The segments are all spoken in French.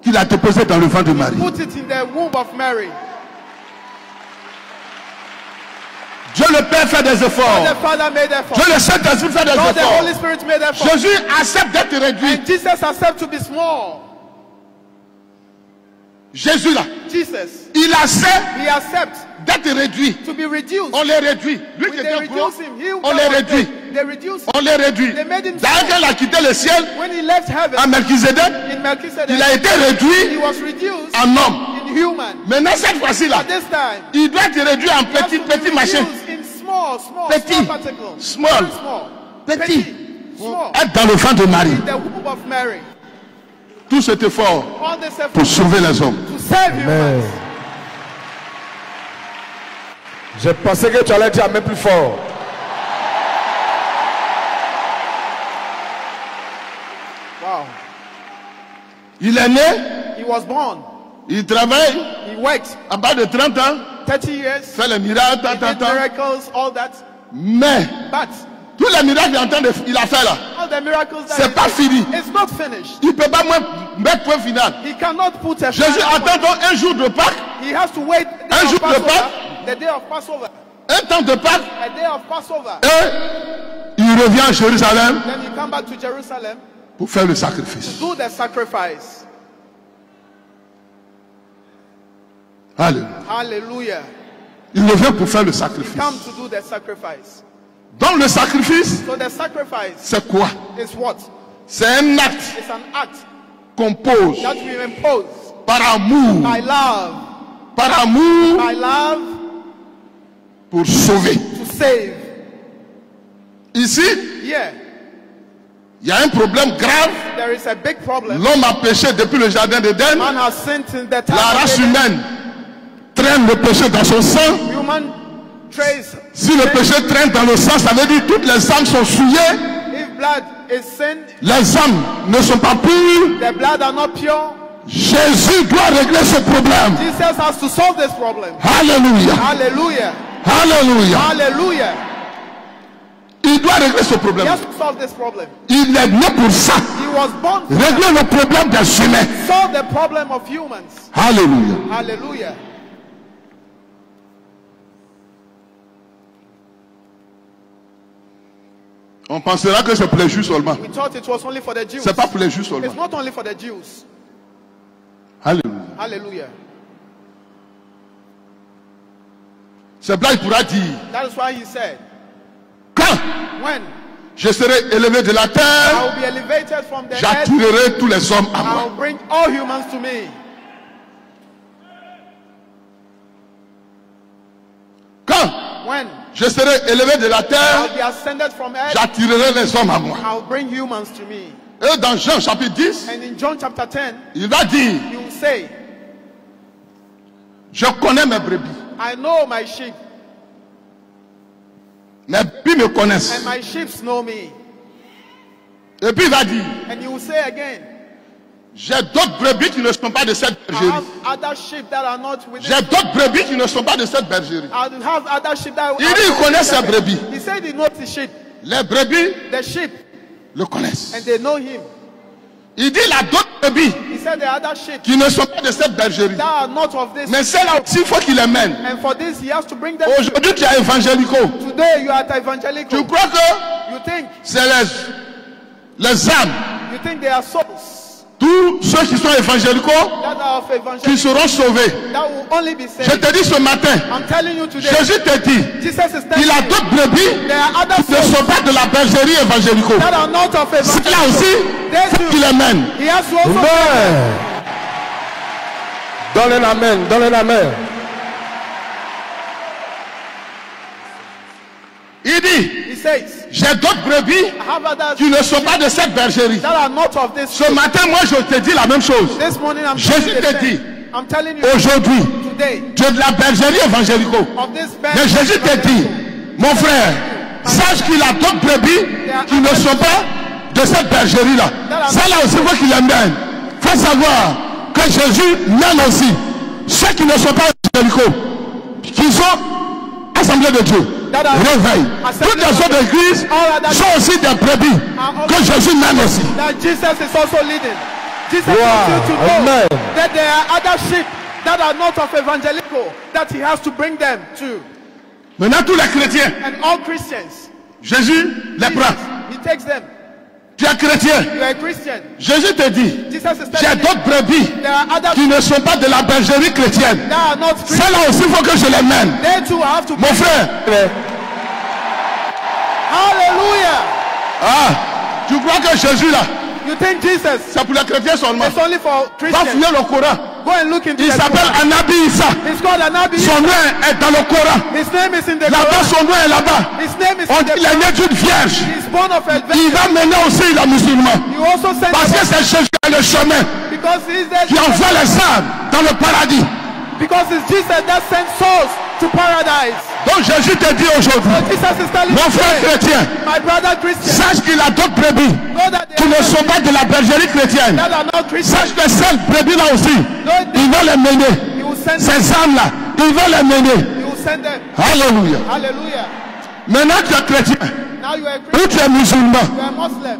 qu'il a déposé dans le ventre de Marie. Put it in the womb of Mary. Dieu le Père fait des efforts. God the Father made effort. Dieu le Saint-Esprit fait des God the efforts. Holy Spirit made effort. Jésus accepte d'être réduit. And Jesus accepts to be small. Jésus là, Jesus, il accepte he accepts d'être réduit. to be reduced. On les réduit. Lui qui They était gros, reduce him. He on les réduit. They reduce him. On les réduit. They made him D'ailleurs, quand il a quitté le ciel, When he left heaven, à Melchizedek, in Melchizedek, il a été he réduit was reduced en homme. in human. Maintenant, cette fois-ci là, At this time, il doit être réduit en he has petit, to be petit machin. reduced in small Petit. particles. Small. Very small. Petit. Small. Être dans le ventre de Marie. In the womb of Mary. Tout cet effort All this effort pour sauver les hommes. to save humans. Je pensais que tu allais dire même plus fort. Wow. Il est né, He was born. il travaille, He worked à bas de 30 ans, 30 years. fait les miracles, He did miracles, all that. Mais But tous les miracles qu'il a fait là, all the miracles that c'est pas fini. it's not finished. Il ne peut pas mettre point final. He cannot put a Jésus final point. attend donc un jour de Pâques, He has to wait the Un day jour of de Passover, the day of Passover, un temps de Pâques, a day of Passover. et il revient à Jérusalem Then he come back to Jerusalem pour faire le sacrifice. to do the sacrifice. Alléluia. Hallelujah. Il revient pour faire le Come sacrifice. to do the sacrifice. Donc le sacrifice, So the sacrifice c'est quoi? is what? C'est un acte It's an act qu'on pose that we impose par amour, by love, par amour pour sauver. to save. Ici, Yeah, il y a un problème grave. there is a big problem. L'homme a péché depuis le jardin d'Éden. Man has sinned in the time La of race Eden. humaine traîne le péché dans son sang. Human trace. Si le péché traîne dans le sang, ça veut dire que toutes les âmes sont souillées. If blood is sinned, Les âmes ne sont pas pures. the blood are not pure. Jésus doit régler ce problème. Jesus has to solve this problem. Alléluia. Hallelujah. Alléluia. Hallelujah. Il doit régler ce He problème. has to solve this problem. Il est né pour ça. He was born to Régler le problème des humains. solve the problem of humans. Alléluia. Hallelujah. On pensera que c'est pour les Juifs seulement. We thought it was only for the Jews. C'est pas pour les Juifs seulement. It's not only for the Jews. Alléluia. Hallelujah. C'est là il pourra dire, That is why he said, quand when je serai élevé de la I terre, will be elevated from the earth, j'attirerai tous les hommes à I moi. will bring all humans to me. Quand When je serai élevé de la I will terre, be ascended from earth, j'attirerai les hommes à moi. I will bring humans to me. Et dans Jean chapitre 10, And in John chapter 10, il va dire, he will say, je connais mes brebis. I know my sheep, Mes brebis me connaissent. and my sheep know me. Et puis il va dire, And he will say again, j'ai d'autres brebis qui ne sont pas de cette I bergerie. have other sheep that are not with J'ai d'autres brebis qui ne sont pas de cette bergerie. I have other sheep that Il dit, il connaît ses brebis. He said he knows the sheep. Les brebis The sheep, le connaissent. and they know him. Il dit, il a d'autres brebis He said the other sheep qui ne sont pas de cette bergerie. that are not of this. Mais celles-là aussi, il faut qu'il les mène. And for this, he has to bring them. Aujourd'hui, tu es évangélico. Today, you are at evangelical. Tu crois que You think, c'est les âmes, you think they are souls tous ceux qui sont évangélicaux, that are of qui evangelical seront sauvés. that will only be Je saved. te dis ce matin, I'm telling you today, Jésus te dit, Jesus is telling il a you d'autres brebis there are other qui ne souls sont pas de la bergerie évangélico. that are not of C'est là aussi evangelical. qu'il les mène. He has to also Amen. Donne un amen. Donne un amen. Il dit, He says, j'ai d'autres brebis I have others qui ne sont pas de cette bergerie. that are not of this. Ce matin, moi, je te dis la même chose. This morning, I'm Jésus telling you the te same. dit, I'm telling you aujourd'hui, today tu es de la bergerie évangélico. of this Mais Jésus te dit, mon frère, sache qu'il a d'autres brebis qui ne sont pas de cette bergerie-là. Ça là aussi, il faut qu'il les mène. Il faut savoir que Jésus mène aussi ceux qui ne sont pas évangélicaux, qui sont assemblés de Dieu. Réveille. Toutes les autres églises sont aussi des brebis que Jésus mène aussi. that Jesus is also leading. Jesus Wow. wants you to know Amen. that there are other sheep that are not of evangelical that he has to bring them to. Maintenant, tous les chrétiens, And all Christians, Jésus les prend. he takes them. Tu es chrétien. You are a Christian. Jésus te dit, Jesus is j'ai telling you d'autres brebis there are other qui sheep ne sont pas de la bergerie chrétienne. that are not Christians. Celles-là aussi, il faut que je les mène. They too have to Mon bring them. frère, Hallelujah. tu crois que Jésus là, You think Jesus c'est pour les chrétiens seulement? is only for Va Christians? fouiller le Coran. Go and look into Il the s'appelle Quran. Anabi Issa. It's called Anabi. Son nom est dans le Coran. His name is in the Là-bas, Quran. son nom est là-bas. His name is On in dit the qu'il est né Quran. d'une vierge. He's born of a Il virgin. va mener aussi les musulmans. You also send Parce que c'est Jésus qui est le chemin because he's qui the envoie les âmes dans le paradis. because it's Jesus that sends souls to paradise. Donc Jésus te dit aujourd'hui, So Jesus is telling mon you frère today, chrétien, my brother Christian, sache qu'il a d'autres brebis know that qui ne sont pas de la bergerie chrétienne. that are not Christians. Sache que ces brebis là aussi, Know ils that vont les mener. he will send them. Ces âmes là, ils vont les mener. He will send them. Alléluia. Hallelujah. Maintenant tu es chrétien Now you are a ou Christian. tu es musulman. You are a Muslim.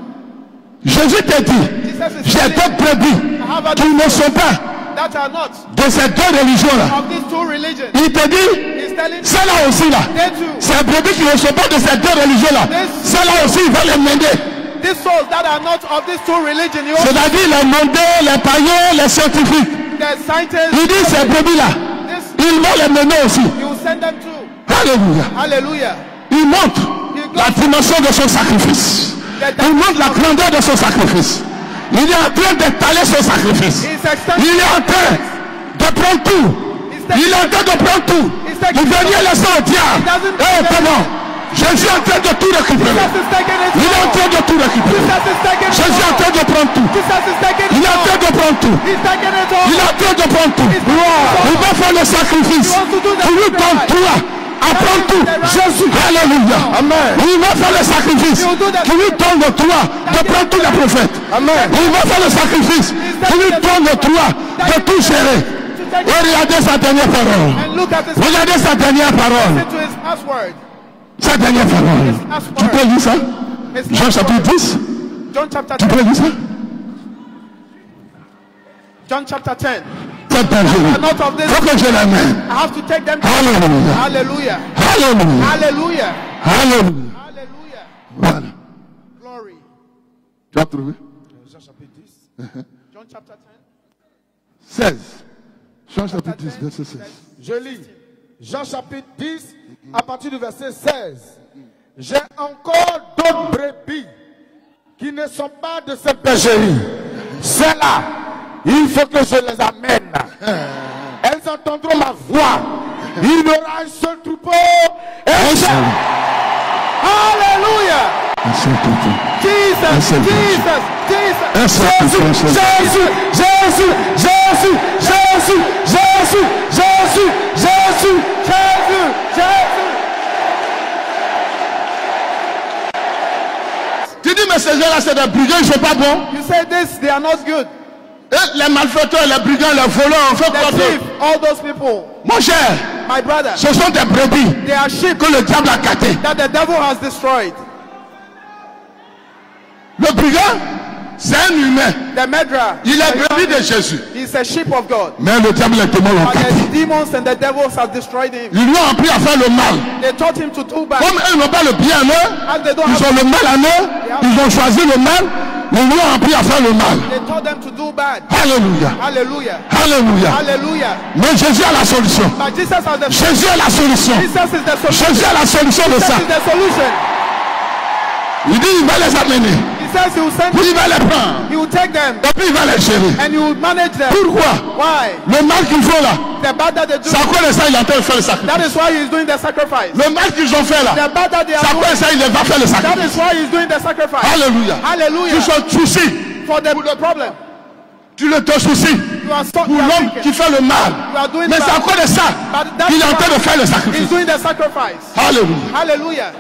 Jésus te dit, Jesus is j'ai telling d'autres brebis I have other qui ne sont pas that are not de ces deux religions là. of these two religions. Il te dit, He's telling celles-là aussi là, they too. ces brebis qui ne sont pas de ces deux religions là, celles-là aussi il va les mener. These souls that are not of these two religions, you also, C'est-à-dire les mondés, les païens, les scientifiques. the scientists, Il dit ces brebis là, this, ils vont les mener aussi. you will send them too. Alléluia. Hallelujah. Il montre la dimension de son sacrifice. Il montre la grandeur de son sacrifice. Il est en train d'étaler son sacrifice. He's Il extending. est en train de prendre tout. Il est en train de prendre tout. Vous veniez laisser au diable. Eh, pardon. Jésus est en train de tout récupérer. Jesus is taking it Il est en all. train de tout récupérer. Jesus is taking it Jésus est en all. train de prendre tout. Jesus is taking Il it est en train all. de prendre tout. He's taking it all. Il est en train de prendre tout. Il va faire le sacrifice. Il lui donne toi à prendre tout. Jésus. Alléluia. Amen. Il va faire le sacrifice. Qui lui donne le droit de prendre tous les prophètes. Amen. Il va faire le sacrifice. Qui lui donne le droit de tout gérer. Et regardez sa dernière parole. And look at his Regardez sa dernière parole. listen to his last word. Sa dernière parole. Tu peux lire ça? His Jean last chapitre word. 10. John chapter Tu 10. peux lire ça? John chapter 10. Cette bergerie. Not of this. Faut que je la mène. I have to take them to Alléluia. Hallelujah. Alléluia. Hallelujah. Alléluia. Hallelujah. Voilà. Glory. Tu as trouvé? John chapter 10. 16. Jean chapitre 10, verset 16. Je lis Jean chapitre 10 à partir du verset 16. J'ai encore d'autres brebis qui ne sont pas de cette bergerie. Celles-là, il faut que je les amène. Elles entendront ma voix. Il y aura un seul troupeau et un seul. Hallelujah. Un seul troupeau. Jesus. seul Jesus. Jesus. Un seul troupeau, un seul troupeau. Jésus, Jésus, Jésus, Jésus, Jésus, Jésus, Jésus. Jesus. Jesus. Tu dis, mais ces gens-là, c'est des brigands, ils ne sont pas bons. You say this, they are not good. Et les malfaiteurs, les brigands, les voleurs, on fait The quoi thief, d'autre? all those people. Mon cher, My brother, ce sont des brebis they are sheep que le diable a gâtés. that the devil has destroyed. Le brigand, c'est un humain. The murderer, Il est brebis de Jésus. he's a sheep of God. Mais le diable, les démons l'ont But gâté. the demons and the devils have destroyed him. Ils lui ont appris à faire le mal. They taught him to do bad. Comme eux n'ont pas le bien en eux, As they don't ils ont have, le mal en eux, ils ont choisi le mal, ils lui ont appris à faire le mal. they taught them to do bad. Alléluia. Hallelujah. Alléluia. Hallelujah. Mais Jésus a la solution. But Jesus has the Jésus a la solution. Jesus is the solution. Jésus a la solution de Jesus ça. is the solution. Il dit il va les amener. He says he will send Puis il va les prendre. he will take them Et puis il va les gérer. and he will manage them. Pourquoi? Why? Le mal qu'ils font là, The bad that they do. c'est à cause de ça il est en train de faire le sacrifice. That is why he is doing the sacrifice. Le mal qu'ils ont fait là, The bad that they c'est à are cause de doing. ça il va faire le That sacrifice. is why he is doing the sacrifice. Alléluia. Hallelujah. Tu te soucies. For the problem. Tu ne te soucies You are stuck. pour You are l'homme thinking. qui fait le mal. You are doing Mais c'est à bad. cause de ça But that's qu'il est en train de faire le why sacrifice. he's doing the sacrifice. Alléluia. Hallelujah.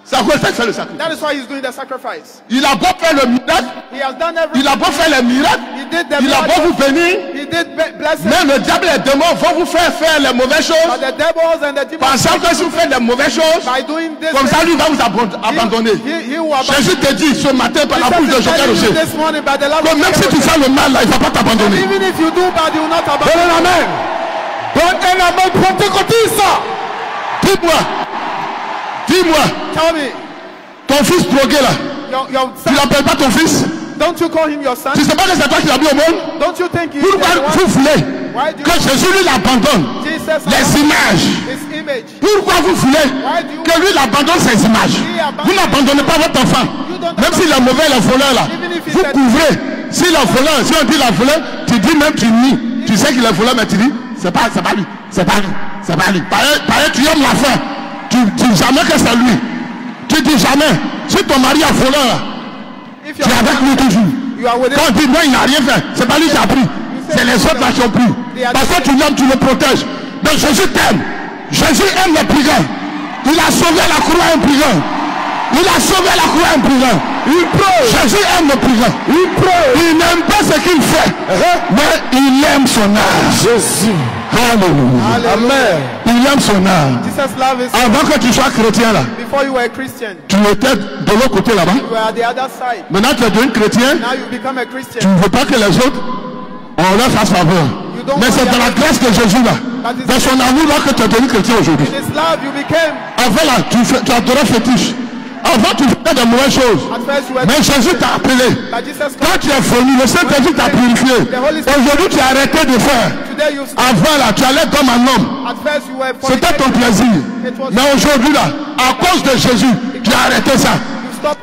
C'est à cause de ça qu'il fait le sacrifice. That is why he's doing the sacrifice. Il a beau faire le miracle, He has done il everything. a beau faire les miracles, He did the il a beau vous miracles. bénir, He did blessings. Mais le diable et les démons vont vous faire les mauvaises choses. But the devils and the demons, Pensant que si vous faites les mauvaises choses, by doing this, comme ça lui va vous abandonner. he will abandon. Jésus te dit ce matin par la bouche de Jesus is Joël telling you Roger this morning by the love que of même si tu God, fais le mal là, il ne va pas t'abandonner. even if you do bad, he will not abandon. Donne un amen. Donne un amen pentecôtiste. Dis-moi, Tell me, ton fils drogué là, your tu son, l'appelles pas ton fils? don't you call him your son? Tu sais pas que c'est toi qui l'as mis au monde? Don't you think he Pourquoi is the one? vous voulez Why do que you Jésus lui l'abandonne? Jesus Les abandon images. his image? Pourquoi vous voulez que lui l'abandonne ses images? Vous n'abandonnez pas votre enfant. Même s'il est mauvais, le voleur là, vous couvrez. Si le voleur, si on dit le voleur, tu dis même tu nies. Tu sais qu'il est voleur, mais tu dis, c'est pas lui, c'est pas lui, c'est pas lui. Pareil, tu aimes la fin. Tu dis jamais que c'est lui. Tu dis jamais. Si ton mari est voleur là, If tu es avec lui toujours. you are with Quand on dit non, il n'a rien fait, c'est pas lui qui a pris, c'est les autres là qui ont pris. Parce que tu l'aimes, tu le protèges. Donc Jésus t'aime. Jésus aime les brigands. Il a sauvé la croix à un brigand. Il a sauvé la croix à un brigand. Jésus aime le brigand. Il n'aime pas ce qu'il fait, mais il aime son âme. Jésus. Alléluia. Amen. Il aime son âme. Jesus love is Avant que tu sois chrétien là, before you were a Christian, tu étais de l'autre côté là-bas. you were at the other side. Maintenant tu es devenu chrétien. Now you become a Tu Christian. ne veux pas que les autres on leur fasse faveur. Mais c'est dans la grâce de Jésus là, dans son amour là que tu es devenu chrétien aujourd'hui. In His love you became. Avant là, tu adorais fétiche. Avant tu faisais de mauvaises choses. At first you were. Mais Jésus t'a appelé. But Jesus Quand called. tu es venu, le Saint-Esprit t'a purifié. Aujourd'hui tu as arrêté de faire. Today you. Avant là, tu allais comme un homme. At first you were. C'était ton plaisir. Mais aujourd'hui là, à cause de Jésus, tu as arrêté ça.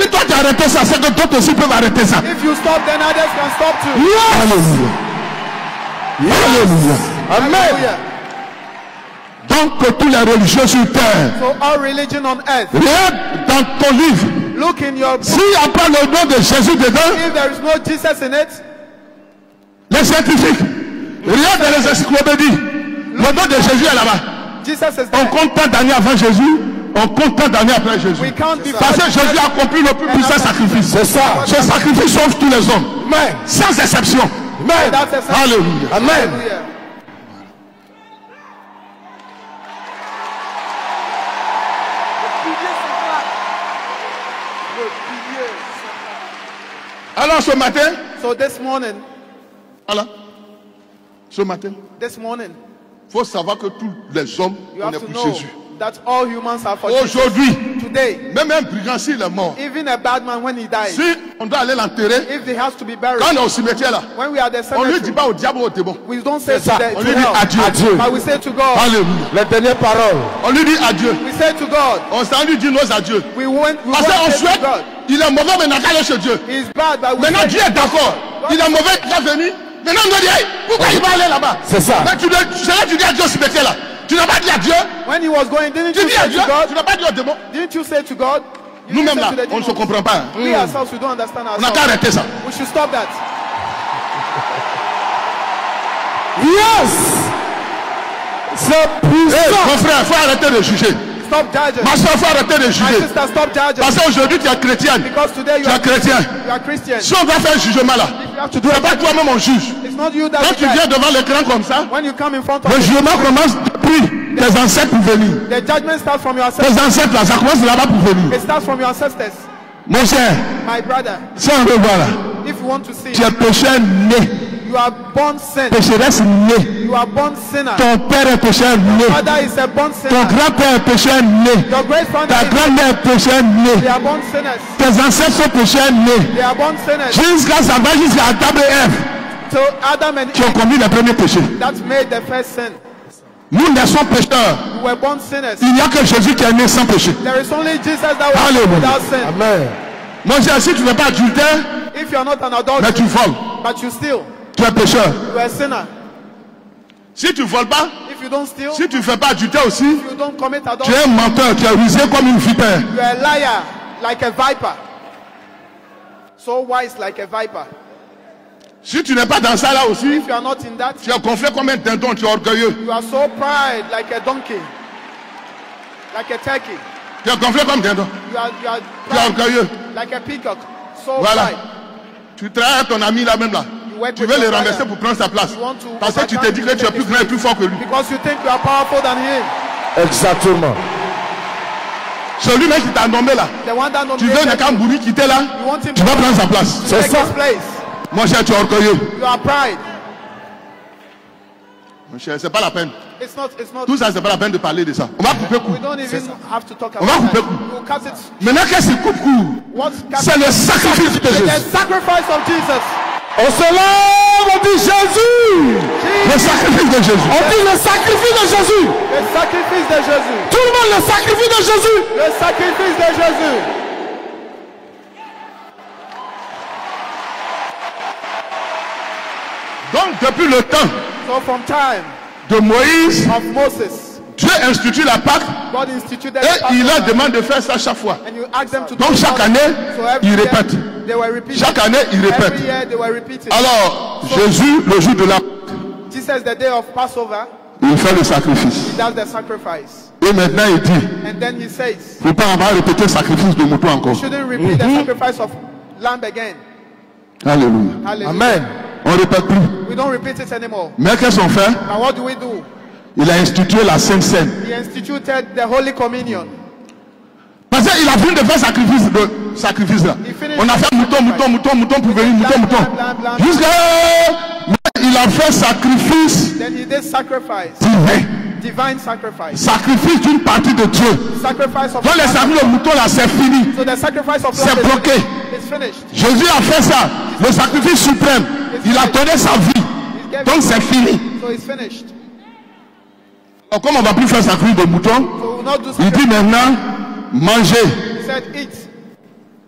Si toi tu as arrêté ça, c'est que d'autres aussi peuvent arrêter ça. If you stop, then others can stop too. Alléluia. Alléluia. Amen. Hallelujah. Donc que tous les religieux sur terre, So all religion on earth, regarde dans ton livre, look in your book. s'il n'y a pas le nom de Jésus dedans, If there is no Jesus in it, les scientifiques, regarde dans les encyclopédies, le nom de Jésus est là-bas. Jesus is On there. compte tant d'années avant Jésus, on compte tant d'années après Jésus. We can't be Parce que Jésus a accompli le plus puissant sacrifice. C'est ça. Ce sacrifice sauve tous les hommes, Amen. sans exception. Amen. That's a sign. Alléluia. Amen. Hallelujah. Alors ce matin, So this morning, ce matin, faut savoir que tous les hommes, you on have est to pour know Jésus. that all humans are for Jesus. Aujourd'hui, Today, même un brigand s'il est mort, even a bad man when he dies, si on doit aller l'enterrer, if he has to be buried, quand on est au cimetière là, when we are at the on lui dit cemetery, pas au diable ou au démon. we don't say to, ça. the, On to lui dit hell, adieu. Adieu. but we say to God. Alléluia. Les dernières paroles. On lui dit adieu. We say to God. On s'en lui dit nos adieux. We won't Parce qu'on say to souhaite, God. il est mauvais, mais n'a qu'à aller chez Dieu. He is bad, but we Maintenant say Dieu est d'accord. Il est mauvais, il va venir. Maintenant on doit dire, hey, pourquoi il va aller là-bas? C'est ça. Mais tu dis adieu au cimetière là. Tu n'as pas dit adieu. when he was going, didn't Tu you dis say adieu. to God? Tu n'as pas dit au démon. Didn't you say to God? You Nous-mêmes didn't là, say to the on ne se demons. comprend pas. We ourselves, we don't understand On n'a qu'à ourselves. arrêter ça. We should stop that. Yes. C'est puissant. Mon frère, il faut arrêter de juger. Stop judging. Ma soeur, il faut arrêter de My juger. sister, stop judging. Parce qu'aujourd'hui, tu es chrétienne. Because today Tu es chrétien. you are Christian. Si on doit faire un jugement là, You have to do c'est it. pas toi-même on juge. It's not you that Quand you tu viens judge. devant l'écran comme ça, When you come in front of le jugement commence depuis tes ancêtres pour venir. the judgment starts from your ancestors. Tes ancêtres là, ça commence là-bas pour venir. It starts from your ancestors. Mon cher, My brother, si on veut voir là, if you want to see, tu es pécheur né, you are born sin. pécheresse né. You are born sinner. Ton père est pécheur né. Father is a born Ton sinner. grand-père est pécheur né. Your great father Ta is, grand-mère est pécheur they né. are born sinners. Tes ancêtres sont pécheurs nés. They are born sinners. Jusqu'à ça va jusqu'à Adam et Ève So Adam and qui ont Eve, commis le premier péché. that made the first sin. Nous naissons pécheurs. We were born sinners. Il n'y a que Jésus qui est né sans péché. There is only Jesus that was Hallelujah. without sin. Amen. Mon cher, si tu n'es pas adultère, If you are not an mais adulterer, tu voles, but you steal, tu es pécheur. you are a sinner. Si tu voles pas, If you don't steal, si tu ne fais pas adultère aussi, you don't commit tu adultery, es un menteur, tu es rusé comme une vipère. you are a liar, like a viper. So wise like a viper. Si tu n'es pas dans ça là aussi, If you are not in that, tu es gonflé comme un dindon, tu es orgueilleux. you are so proud like a donkey, like a turkey. Tu es gonflé comme dindon, You are tu es proud orgueilleux. like a peacock. So Voilà. pride. Tu trahis ton ami là même là. You work tu with veux your le renverser brother. pour prendre sa place. You want to Parce que tu te dis que tu es plus grand et plus fort que lui. Because you think you are powerful than him. Exactement. Celui-là qui t'a nommé là, The one that tu veux nominated le Kambouri qui était là, you want him tu vas prendre sa place. to take his place. Mon cher, tu es orgueilleux. You are pride. Mon cher, c'est pas la peine. It's not. Tout ça, c'est pas la peine de parler de ça. On va couper court. We don't even have to talk On va about couper that. court. We'll cut it. Maintenant, qu'est-ce qui coupe court? C'est le sacrifice de The Jésus. sacrifice of Jesus. On se lève, on dit Jésus. Le sacrifice de Jésus. On dit le sacrifice de Jésus. Le sacrifice de Jésus. Tout le monde, le sacrifice de Jésus. Le sacrifice de Jésus. Donc, depuis le temps So from time de Moïse, of Moses, Dieu institue la Pâque God instituted et the il leur Passover, demande de faire ça chaque fois. and you ask them to Donc, do chaque that. année, So every ils year, répètent. They were repeating. Chaque année, ils répètent. Every year they were repeating. Alors, Jésus, le jour de la Jesus, the day of Passover, il fait le sacrifice. he does the sacrifice. Et maintenant, il dit, And then he says, il ne faut pas avoir répété le sacrifice de mouton encore. you shouldn't repeat the sacrifice of lamb again. Alléluia. Hallelujah. Amen. On ne répète plus. We don't repeat it anymore. Mais qu'est-ce qu'on fait? Now what do we do? Il a institué la Sainte Seine. He instituted the Holy Communion. Parce qu'il a fini de faire sacrifice là. On a fait mouton pour venir, mouton. Jusqu'à il a fait sacrifice Then he did sacrifice, divin. divine sacrifice. Sacrifice d'une partie de Dieu. Sacrifice of Quand les sacrifices de mouton là, c'est fini. So the sacrifice of C'est lamb bloqué. is finished. Jésus a fait ça. Le sacrifice suprême. Il a donné sa vie. Donc c'est fini. So it's finished. Alors, comme on ne va plus faire sacrifice de mouton, So we will not do il dit sacrifice. maintenant, mangez. He said, eat.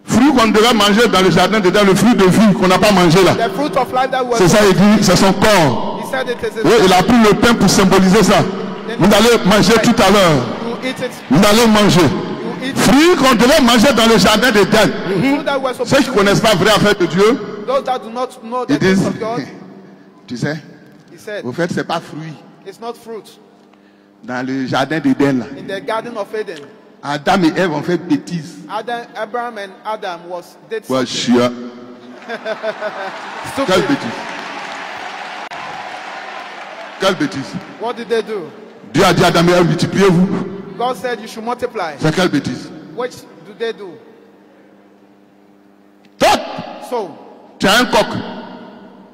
Fruit qu'on devait manger dans le jardin dedans, le fruit de vie qu'on n'a pas mangé là. The fruit of life that was. C'est ça, il dit, c'est son corps. He said it is Oui, il a pris le pain pour symboliser ça. Vous allez manger tout à l'heure. You eat it. Vous allez manger. You eat Fruit qu'on devait manger dans le jardin d'Éden. food that was Ceux supposed qui ne connaissent pas la vraie affaire de Dieu, Those that do not know the ils things disent, of God, tu sais, he said, au fait, c'est pas fruit. it's not fruit. Dans le jardin d'Éden là. In the Garden of Eden, Adam et Ève ont fait bêtise. Abraham and Adam did Ouais, something chia. Quelle stupid. bêtise. Quelle bêtise. What did they do? Dieu a dit à Adam et Ève, multipliez-vous. God said you should multiply. C'est quelle bêtise. Which do they do? Toi, So, tu as un coq,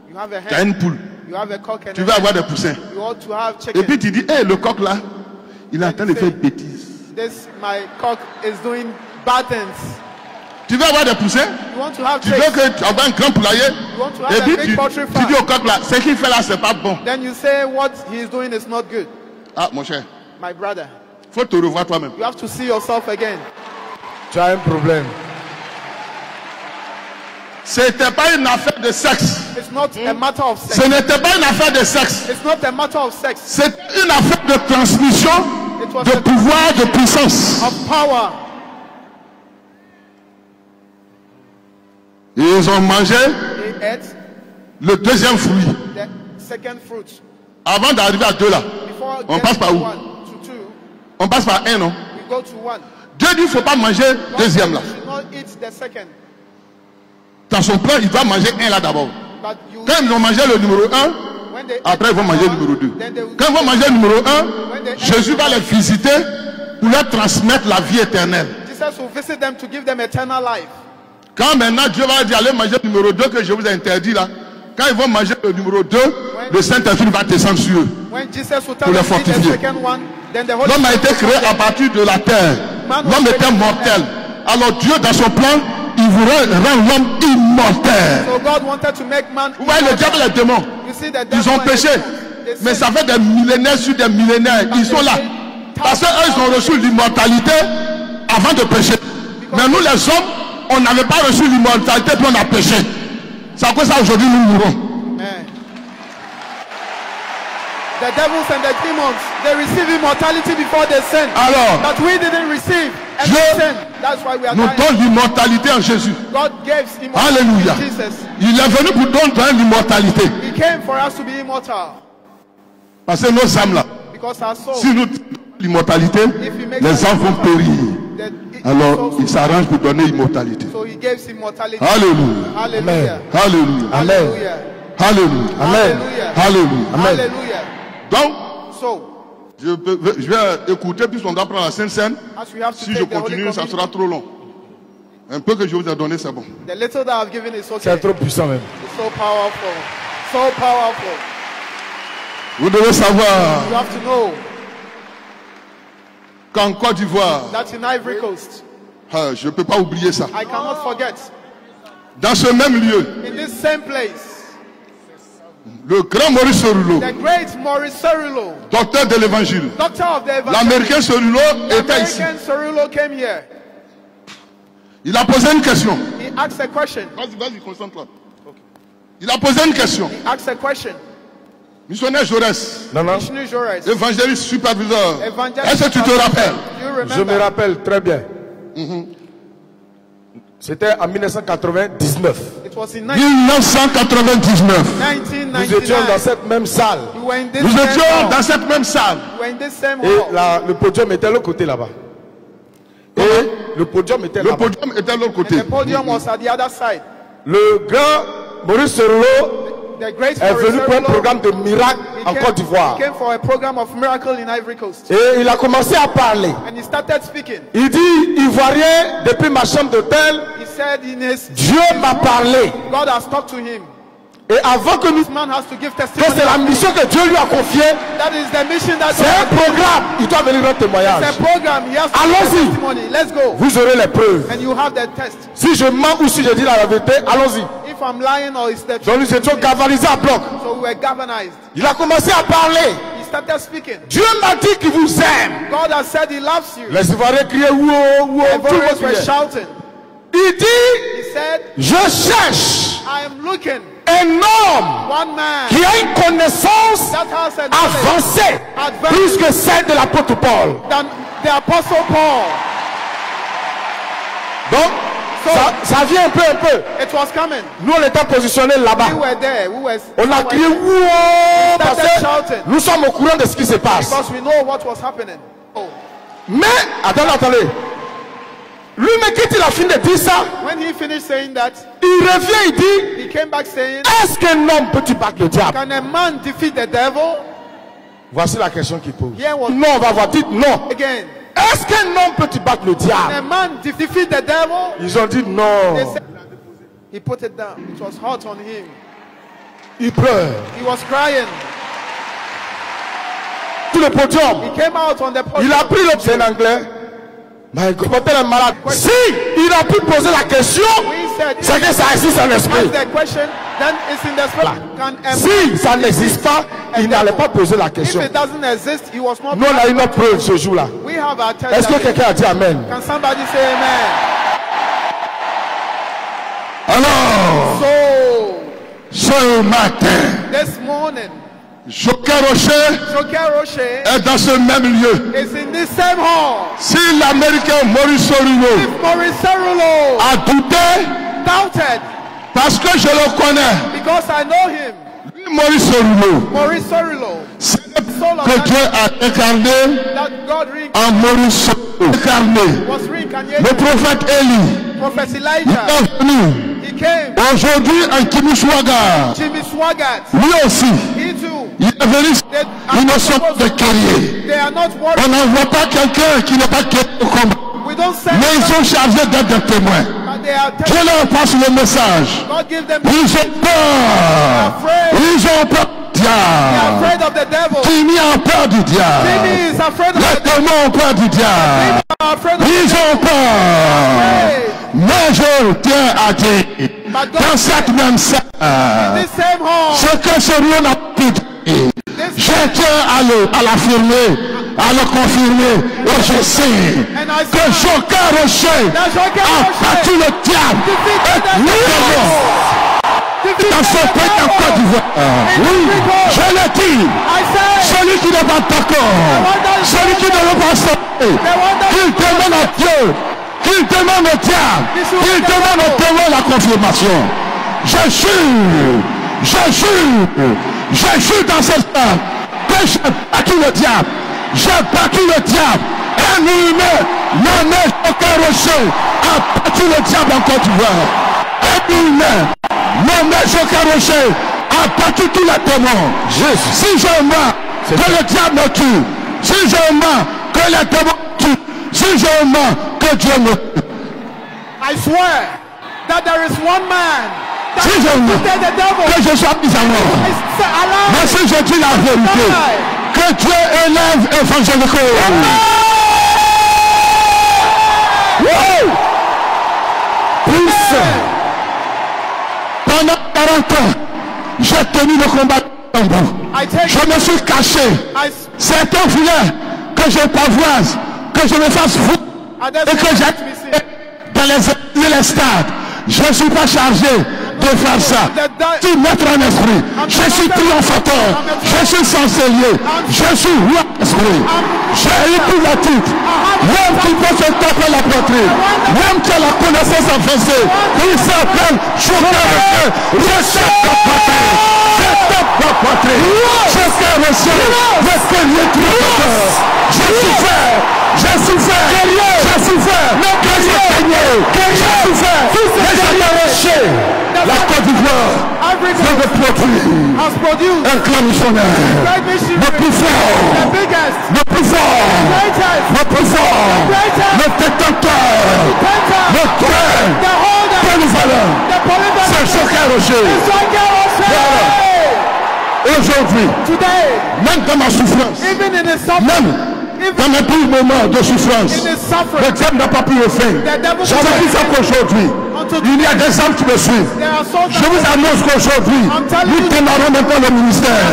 you have a tu as hen, une poule. you have a cock and Tu a veux hen. avoir des poussins. You ought to have Et chicken. puis tu dis, hé, le coq là, il est en train de faire bêtise. This, my cock is doing bad things. Tu veux avoir des poussins. You want to have Tu veux chicks. que tu aies un grand poulailler. You want to have Et a puis big tu poultry dis farm. au coq là, ce qu'il fait là, c'est pas bon. Then you say what he is doing is not good. Ah, mon cher, My brother, faut te revoir toi-même. you have to see yourself again. Tu as un problème. C'était pas une affaire de sexe. It's not a matter of sex. Ce n'était pas une affaire de sexe. It's not a matter of sex. C'est une affaire de transmission, It was de a pouvoir, de puissance. of power. Et ils ont mangé They ate le deuxième fruit. the second fruit. Avant d'arriver à deux là, Before on getting passe par to où? 1 to 2, On passe par un, non? we go to 1. Dieu dit, il ne faut pas manger deuxième là. You should not eat the second. Dans son plan, il doit manger un là d'abord. But you, Quand ils ont mangé le numéro 1, when they après ils vont manger le numéro 2. then they will Quand ils vont manger le numéro 1, Jésus va les visiter pour leur transmettre la vie éternelle. Jesus will visit them to give them eternal life. Quand maintenant Dieu va dire allez manger le numéro 2 que je vous ai interdit là, quand ils vont manger le numéro 2, le Saint-Esprit va descendre sur eux. When Jesus will tell Pour les them to eat the fortifier. second one, then the Holy L'homme a Spirit été will créé come à partir de la terre. Man was L'homme était created mortel. Alors Dieu, dans son plan, il voudrait rendre l'homme immortel. So God wanted to make man. Vous voyez, le diable et les démons, You see the ils devil ont and the péché. demons, they Mais sin. ça fait des millénaires sur des millénaires. Ils sont là. Parce qu'eux, ils ont reçu l'immortalité avant de pécher. Mais nous, les hommes, on n'avait pas reçu l'immortalité, puis on a péché. C'est à cause de ça aujourd'hui nous mourrons. Amen. The devils and the demons, they receive immortality before they sin. Alors, But we didn't receive and Dieu we sin. That's why we are nous dying. donne l'immortalité en Jésus. God gave immortality Alléluia. to Jesus. Il est venu pour donner l'immortalité. He came for us to be immortal. Parce que nos âmes là, Because our soul, si nous l'immortalité, les âmes vont périr. Alors, il s'arrange pour donner l'immortalité. So he gave immortality. Alléluia. Hallelujah. Alléluia. Hallelujah. Alléluia. Amen. Alléluia. Amen. Hallelujah. Donc, So, je vais écouter puisqu'on doit prendre la Sainte Seine. as we have to Si je take the Holy continue, ça Communion, sera trop long. Un peu que je vous ai donné, c'est bon. the little that I've given is okay. C'est trop puissant même. It's so powerful. So powerful. Vous devez savoir You have to know qu'en Côte d'Ivoire, that in Ivory Coast, je ne peux pas oublier ça. I cannot forget, Dans ce même lieu, in this same place, le grand Maurice Cerullo, the great Maurice Cerullo, docteur de l'évangile, doctor of the Evangel, l'américain Cerullo était ici. American Cerullo came here. Il a posé une question. He asked a question. Vas-y, concentre-toi. Il a posé une question. He asked a question. Missionnaire Jaurès, Non, non. Vishnu Jaurès, évangéliste superviseur. evangelist. Est-ce que tu te rappelles? You Je me remember? rappelle très bien. C'était en 1999. It was in 1999. Nous étions dans 1999. cette même salle. We were in this Nous same étions hall. dans cette même salle. We were in this same Et hall. le podium était de l'autre côté là-bas. Et le podium était Le là-bas. podium était de l'autre côté. And the podium was at the other side. Le grand Maurice Cerullo The great est Maurice venu pour un Cerullo, programme de miracle he en came- Côte d'Ivoire. He came for a program of miracle in Ivory Coast. Et il a commencé à parler. And he started speaking. Il dit, Ivoirien, depuis ma chambre d'hôtel, He said in his Dieu m'a parlé. God has talked to him. Et avant que nous... This man has to give Que testimony. c'est la mission que Dieu lui a confiée. That is the mission that C'est un God has given. programme. Il doit venir rendre témoignage. It's a program. He has to give Allons-y. testimony. Let's go. Vous aurez les preuves. And you have the test. Si je mens ou si je dis la vérité, allons-y. If I'm lying or it's the Donc nous étions galvanisés à bloc. So we were galvanized. Il a commencé à parler. He started speaking. Dieu m'a dit qu'il vous aime. God has said he loves you. Les Ivoiriens criaient wow, wow, The tout le Ivoirians monde were criait. shouting. Il dit, He said, je cherche I am looking un homme one man qui a une connaissance that has a knowledge avancée plus que celle de l'apôtre Paul. than the apostle Paul. Donc, ça vient un peu. It was coming. Nous, on était positionnés là-bas. We were there. We were On a crié wow, parce started que shouting nous sommes au courant de ce qui se passe. because we know what was happening. Oh. Mais, attendez. Lui, mais quand il a fini de dire ça, When he finished saying that, il revient, il dit, he came back saying, est-ce qu'un homme peut-il battre le diable? can a man defeat the devil? Voici la question qu'il pose. Here was Non, on va voir, dites non. again. Est-ce qu'un homme peut-il battre le Can a diable? man defeat the devil? Ils ont dit They non. said, he put it down. It was hot on him. Il pleure. He was crying. Tout le podium. He came out on the podium. Il a pris le... C'est en anglais. My God, mon père est malade. Si il a pu poser la question, We said, c'est que ça existe en esprit. ask the question, then it's in the spirit. Can a Si man ça n'existe pas, il n'allait pas poser la If question. it doesn't exist, he was not. Nous, on a une autre preuve ce jour-là. We have our test. Est-ce que that- quelqu'un a dit Amen? Can somebody say amen? Alors, So, ce matin, this morning, Joker Rocher Joker Rocher est dans ce même lieu. is in this same hall. Si l'Américain Maurice Cerullo If Maurice Cerullo a douté, doubted, parce que je le connais, because I know him, lui, Maurice Cerullo, Maurice Cerullo, c'est soul of que man, Dieu a incarné that God en Maurice Cerullo. Incarné. was Le reincarnated. prophète Élie Prophet est Elijah, venu. he came. Aujourd'hui, en Kimiswaga, Jimmy Swaggart, lui aussi, he too. il est venu. Ils ne sont pas de guerriers. They are not On warriors. n'envoie pas quelqu'un qui n'est pas guerrier au combat. We don't send Mais ils them, sont chargés d'être des témoins. but they are Dieu leur passe le message. God give them. Ils ont peur. Ils ont peur du They are diable. afraid of the devil. Kimi a peur du diable. Jimmy is afraid of Les the devil. témoins ont peur du diable. They are afraid of Ils ont peur. Mais je tiens à dire, But God, dans cette même salle, this same hall, ce que ce lieu n'a pas dit, je tiens à l'affirmer, à le confirmer, et je sais and I que say, Joker Rocher that Joker a battu Rocher le diable defeated et the libre devil. dans son pays en Côte d'Ivoire. Oui, je le dis, I say, celui qui n'est pas d'accord, celui qui ne veut pas sortir, qu'il demande à Dieu, qu'il demande au diable, qu'il demande au témoin la confirmation. Je jure dans ce temps que j'ai battu le diable. J'ai battu le diable. Un humain nommé Joker Rocher a battu le diable en Côte d'Ivoire. Un humain nommé Joker Rocher a battu tous les démons. Si je mens, que le diable me tue. Si je mens, que les démons me tuent. Si je mens, que Dieu me tue. I swear that there is one man that Si je mens, defeated the devil. que je sois mis à mort. Mais si je dis la vérité, que Dieu élève évangélico. Pendant 40 ans, j'ai tenu le combat de tambour. Je me suis caché. Certains voulaient que je pavoise, que je me fasse foutre et que j'aille dans les stades. Je ne suis pas chargé de faire ça. Tu mettre en esprit. Je suis triomphateur. Je suis chancelier. Je suis roi d'esprit. J'ai eu tout le titre. Même qui peut se taper la poitrine. Même qui a la connaissance avancée. Il s'appelle Joker. Je sais ta poitrine. Je tape ta poitrine. Je sais le sérieux triomphateur. J'ai souffert. J'ai souffert. J'ai souffert. Mais j'ai gagné. J'ai souffert. Mais j'ai arraché. La Côte d'Ivoire vient de produire un clan missionnaire. Le plus fort. Le plus fort. Le plus fort. Le détenteur. Le trône. Polyvalent. C'est Joker Rocher. Aujourd'hui, même dans ma souffrance, même dans mes plus moments de souffrance, le diable n'a pas pu le faire. C'est pour ça qu'aujourd'hui, il y a des hommes qui me suivent. Je vous annonce qu'aujourd'hui, nous démarrons maintenant le ministère.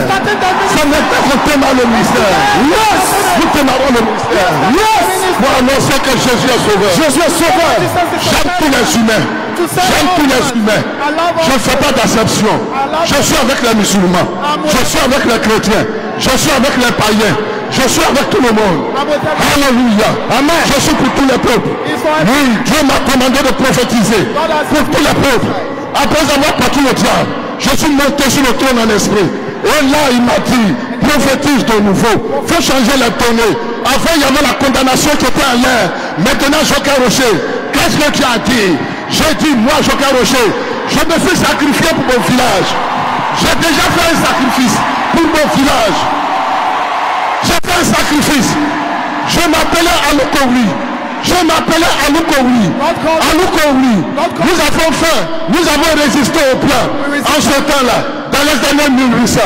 C'est maintenant qu'on démarre le ministère. Nous démarrons le ministère. Pour annoncer que Jésus est sauveur. Jésus est sauveur. J'aime tous les humains. J'aime tous les humains. Je ne fais pas d'acception. Je suis avec les musulmans. Je suis avec les chrétiens. Je suis avec les païens. Je suis avec tout le monde. Alléluia. Amen. Je suis pour tous les peuples. Oui, Dieu m'a commandé de prophétiser pour tous les peuples. Après avoir battu le diable, je suis monté sur le trône en esprit. Et là, il m'a dit, prophétise de nouveau. Il faut changer les données. Avant, il y avait la condamnation qui était en l'air. Maintenant, Joker Rocher, qu'est-ce que tu as dit? J'ai dit, moi, Joker Rocher, je me suis sacrifié pour mon village. J'ai déjà fait un sacrifice pour mon village. J'ai fait un sacrifice. Je m'appelais Aloukouri. Je m'appelais Aloukouri. Aloukouri. Nous avons fait, nous avons résisté au plan. En ce temps-là, dans les années 1800,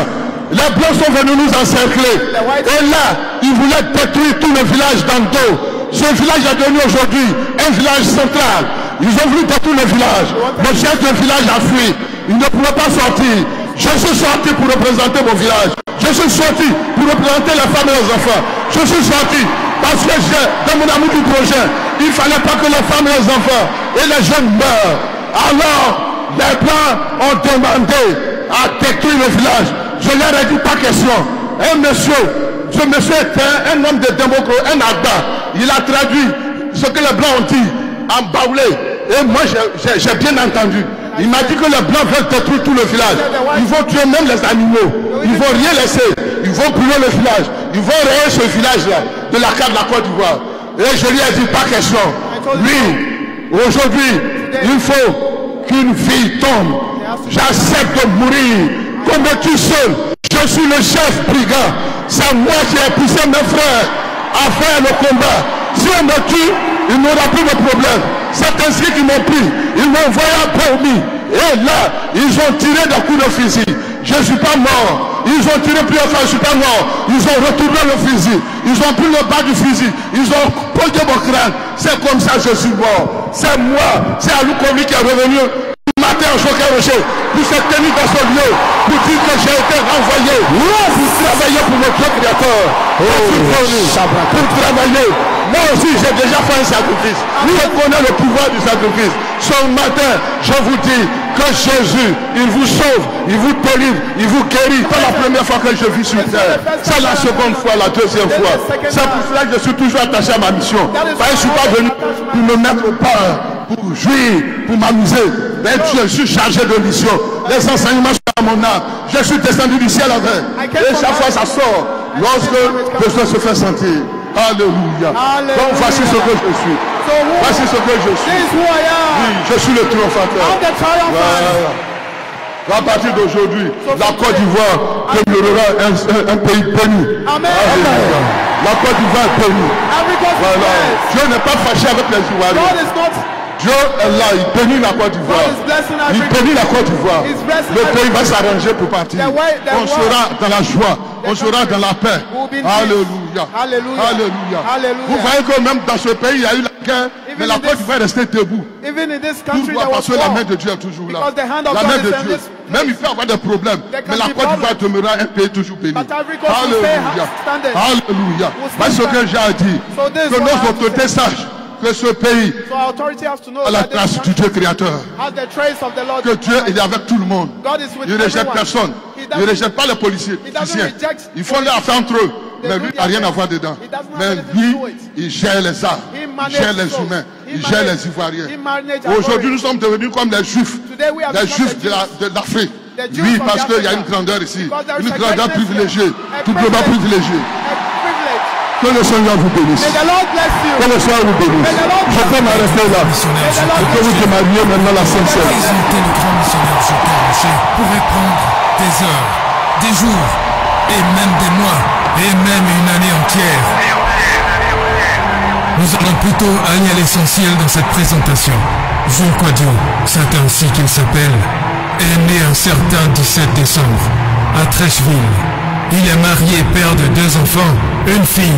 les Blancs sont venus nous encercler. Et là, ils voulaient détruire tout le village d'Ando. Ce village est devenu aujourd'hui un village central. Ils ont voulu détruire le village. Le chef du village a fui. Il ne pouvait pas sortir. Je suis sorti pour représenter mon village. Je suis sorti pour représenter les femmes et les enfants. Je suis sorti parce que dans mon amour du projet, il ne fallait pas que les femmes et les enfants et les jeunes meurent. Alors, les Blancs ont demandé à détruire le village. Je leur ai dit pas question. Un monsieur, ce monsieur était un homme de démocratie, un Agba. Il a traduit ce que les Blancs ont dit en baoulé. Et moi, j'ai bien entendu. Il m'a dit que les Blancs veulent détruire tout le village. Ils vont tuer même les animaux. Ils ne vont rien laisser. Ils vont brûler le village. Ils vont rayer ce village-là de la carte de la Côte d'Ivoire. Et je lui ai dit, pas question. Lui, aujourd'hui, il faut qu'une fille tombe. J'accepte de mourir. Comme tu seul, je suis le chef brigand. C'est moi qui ai poussé mes frères à faire le combat. Si on me tue, il n'y aura plus de problème. C'est ainsi qu'ils m'ont pris. Ils m'ont envoyé à Paomi. Et là, ils ont tiré des coups de fusil. Je ne suis pas mort. Ils ont tiré plusieurs fois, je ne suis pas mort. Ils ont retourné le fusil. Ils ont pris le bas du fusil. Ils ont posé mon crâne. C'est comme ça que je suis mort. C'est moi. C'est Aloukouri qui est revenu le matin au Joker Rocher pour se tenir dans ce lieu, pour dire que j'ai été renvoyé pour travailler pour notre créateur. Pour travailler. Moi aussi, j'ai déjà fait un sacrifice. Je connais le pouvoir du sacrifice. Ce matin, je vous dis que Jésus, il vous sauve, il vous délivre, il vous guérit. C'est la première fois que je vis sur terre. C'est la seconde fois, la deuxième fois. C'est pour cela que je suis toujours attaché à ma mission. Parce que je ne suis pas venu pour me mettre au pas, pour jouir, pour m'amuser. Mais je suis chargé de mission. Les enseignements sont à mon âme. Je suis descendu du ciel avec. Et chaque fois ça sort. Lorsque besoin se fait sentir. Alléluia. Donc voici ce que je suis. Voici ce que je suis. Oui, je suis le triomphateur. Voilà. À partir d'aujourd'hui, la Côte d'Ivoire demeurera un pays béni. Amen. Alléluia. La Côte d'Ivoire est bénie. Voilà. Dieu n'est pas fâché avec les Ivoiriens. Dieu est là, il bénit la Côte d'Ivoire. Il bénit la Côte d'Ivoire. Le pays va s'arranger pour partir. On sera dans la joie. On sera dans la paix. Alléluia. Alléluia. Vous voyez que même dans ce pays, il y a eu la guerre, mais la Côte d'Ivoire est restée debout. Parce que la main de Dieu est toujours là. La main de Dieu. Même il peut y avoir des problèmes, mais la Côte d'Ivoire demeurera un pays toujours béni. Alléluia. Alléluia. Parce que j'ai dit que nos autorités sachent que ce pays a la trace du Dieu créateur. Que Dieu il est avec tout le monde. Il ne rejette personne. Il ne rejette pas les policiers. Ils font leur affaire entre eux. Mais lui, il n'a rien à voir dedans. Mais lui, il gère les arts. Il gère les humains. Il gère les Ivoiriens. Aujourd'hui, nous sommes devenus comme les Juifs. Les Juifs de l'Afrique. Oui, parce qu'il y a une grandeur ici. Une grandeur privilégiée. Doublement privilégiée. Que le Seigneur vous bénisse. Que le Seigneur vous bénisse. Je peux m'arrêter là. Et que vous démarriez maintenant la Sainte Seine. Présenter le grand missionnaire Joker Rocher pourrait prendre des heures, des jours, et même des mois, et même une année entière. Nous allons plutôt aller à l'essentiel dans cette présentation. Jules Quadio, c'est ainsi qu'il s'appelle, est né un certain 17 décembre à Trècheville. Il est marié, père de 2 enfants, une fille,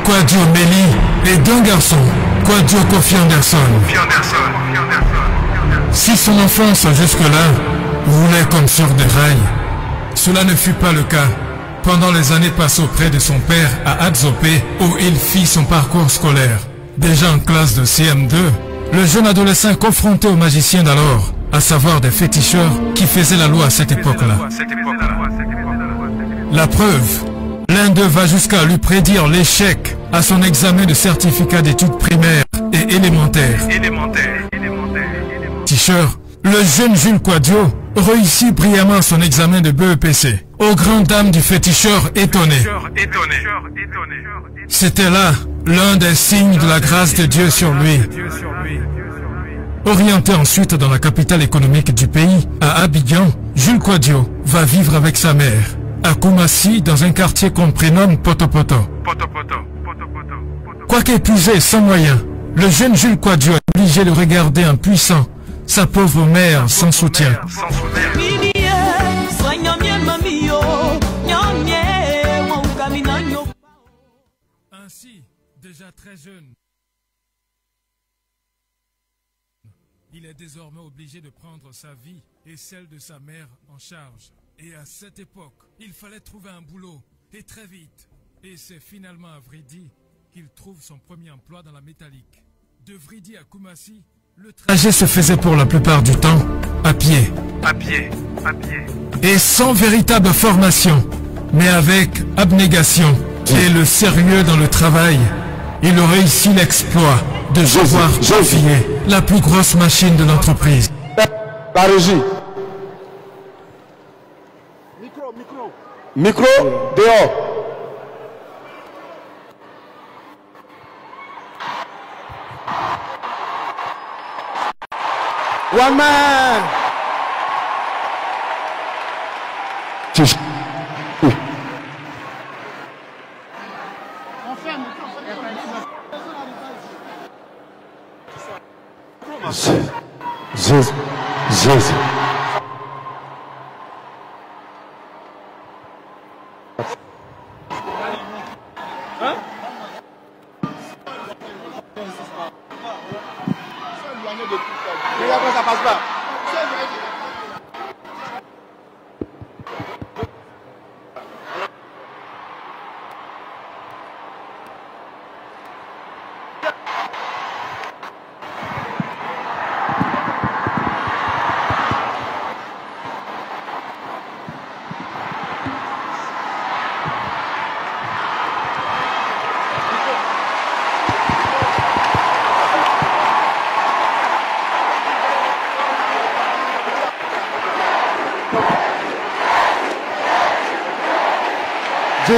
Quadio Mélie, et d'un garçon, Quadio Kofi Anderson. Si son enfance jusque-là roulait comme sur des rails, cela ne fut pas le cas pendant les années passées auprès de son père à Adzopé, où il fit son parcours scolaire. Déjà en classe de CM2, le jeune adolescent confronté aux magiciens d'alors, à savoir des féticheurs qui faisaient la loi à cette époque-là. La preuve, l'un d'eux va jusqu'à lui prédire l'échec à son examen de certificat d'études primaires et élémentaires. Féticheur, le jeune Jules Quadio réussit brillamment son examen de BEPC, aux grandes dames du féticheur étonné. C'était là l'un des signes de la grâce de Dieu sur lui. Orienté ensuite dans la capitale économique du pays, à Abidjan, Jules Quadio va vivre avec sa mère à Koumassi, dans un quartier qu'on prénomme Potopoto. Quoique épuisé et sans moyens, le jeune Jules Quadio est obligé de regarder impuissant sa pauvre mère sans soutien. Ainsi, déjà très jeune, il est désormais obligé de prendre sa vie et celle de sa mère en charge. Et à cette époque, il fallait trouver un boulot, et très vite. Et c'est finalement à Vridi qu'il trouve son premier emploi dans la métallique. De Vridi à Koumassi, le trajet se faisait pour la plupart du temps à pied. Et sans véritable formation, mais avec abnégation et le sérieux dans le travail, il réussit l'exploit de pouvoir défier la plus grosse machine de l'entreprise. La régie. Micro, dehors. One man. Jésus. Ça passe pas.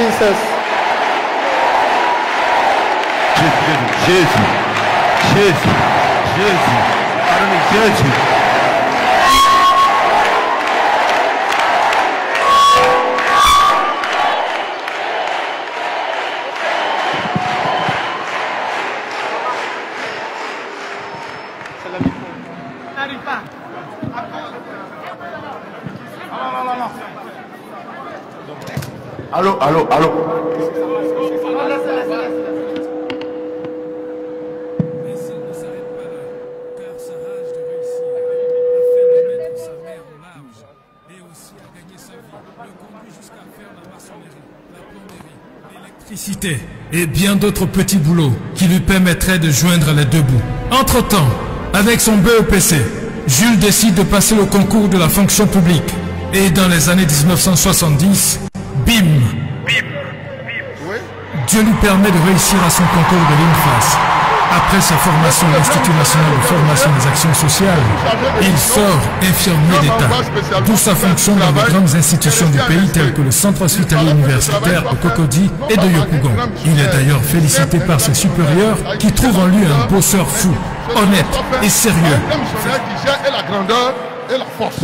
Jesus. Allô. Mais il ne s'arrête pas là, car sa rage de réussir, afin de mettre sa mère au large et aussi à gagner sa vie, le conduit jusqu'à faire la maçonnerie, la plomberie, l'électricité et bien d'autres petits boulots qui lui permettraient de joindre les deux bouts. Entre-temps, avec son BEPC, Jules décide de passer le concours de la fonction publique. Et dans les années 1970, bim, Dieu lui permet de réussir à son concours de l'INFAS. Après sa formation à l'Institut national de formation des actions sociales, il sort infirmier d'État, d'où sa fonction dans de grandes institutions du pays telles que le Centre hospitalier universitaire de Cocody et de Yopougon. Il est d'ailleurs félicité par ses supérieurs qui trouvent en lui un bosseur fou, honnête et sérieux. Un missionnaire qui gère et la grandeur et la force,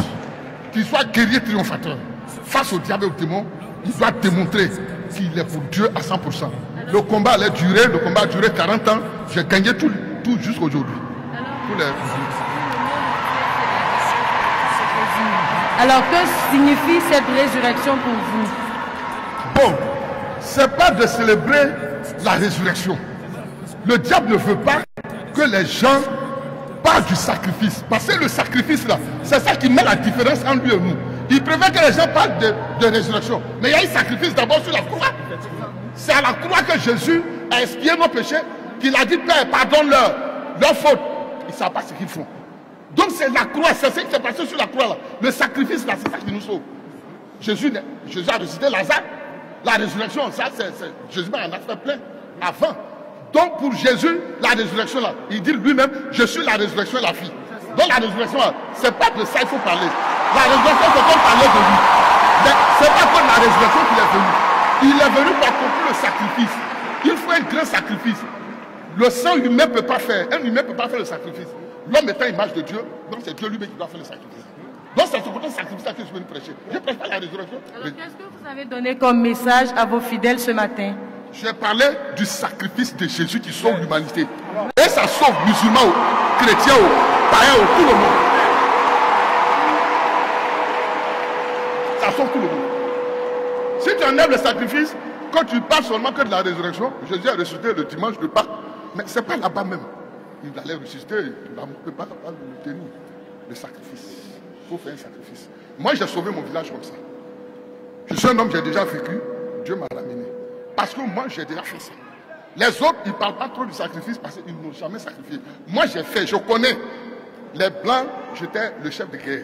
qu'il soit guerrier triomphateur. Face au diable et au démon, il doit démontrer qu'il est pour Dieu à 100%. Le combat allait durer, le combat a duré 40 ans. J'ai gagné tout jusqu'à aujourd'hui. Alors, que signifie cette résurrection pour vous? Bon, c'est pas de célébrer la résurrection. Le diable ne veut pas que les gens parlent du sacrifice. Parce que le sacrifice là, c'est ça qui met la différence entre lui et nous. Il préfère que les gens parlent de résurrection. Mais il y a un sacrifice d'abord sur la croix. C'est à la croix que Jésus a expié nos péchés, qu'il a dit, Père, pardonne-leur, leur faute. Ils ne savent pas ce qu'ils font. Donc c'est la croix, c'est ce qui s'est passé sur la croix là. Le sacrifice là, c'est ça qui nous sauve. Jésus a ressuscité Lazare. La résurrection, ça, Jésus en a fait plein avant. Donc pour Jésus, la résurrection là, il dit lui-même, je suis la résurrection et la vie. Donc la résurrection là, c'est pas de ça qu'il faut parler. La résurrection, c'est comme parler de lui. Mais c'est pas comme la résurrection qu'il est venu. Il est venu pour accomplir le sacrifice. Il faut un grand sacrifice. Le sang humain ne peut pas faire. Un humain ne peut pas faire le sacrifice. L'homme étant l'image de Dieu, donc c'est Dieu lui-même qui doit faire le sacrifice. Donc c'est ce côté sacrifice que je suis venu prêcher. Je ne prêche pas la résurrection. Alors qu'est-ce que vous avez donné comme message à vos fidèles ce matin? J'ai parlé du sacrifice de Jésus qui sauve l'humanité. Et ça sauve musulmans, chrétiens, païens, tout le monde. Ça sauve tout le monde. Si tu enlèves le sacrifice, quand tu parles seulement que de la résurrection, Jésus a ressuscité le dimanche de Pâques, mais ce n'est pas là-bas même. Il allait ressusciter, il ne peut pas le tenir. Le sacrifice. Il faut faire un sacrifice. Moi, j'ai sauvé mon village comme ça. Je suis un homme, j'ai déjà vécu. Dieu m'a ramené. Parce que moi, j'ai déjà fait ça. Les autres, ils ne parlent pas trop du sacrifice parce qu'ils n'ont jamais sacrifié. Moi, j'ai fait, je connais. Les Blancs, j'étais le chef de guerre.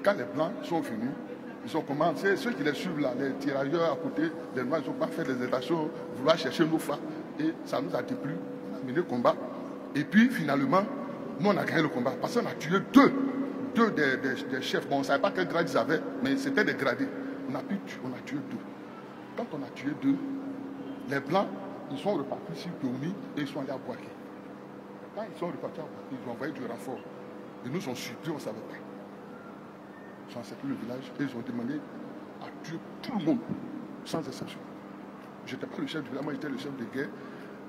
Quand les Blancs sont venus, ils ont commencé, ceux qui les suivent là, les tirailleurs à côté, les Noirs, ils n'ont pas fait des étations, vouloir chercher nos femmes. Et ça nous a déplu. On a mené le combat. Et puis, finalement, nous, on a gagné le combat. Parce qu'on a tué deux des chefs. Bon, on ne savait pas quel grade ils avaient, mais c'était des gradés. On a tué deux. Quand on a tué deux, les Blancs, ils sont repartis sur Péoumi et ils sont allés à Boaké. Quand ils sont repartis à Boaké, ils ont envoyé du renfort. Et nous, on surpris, on ne savait pas. Ils ont encerclé le village et ils ont demandé à tuer tout le monde, sans exception. Je n'étais pas le chef du village, moi j'étais le chef de guerre.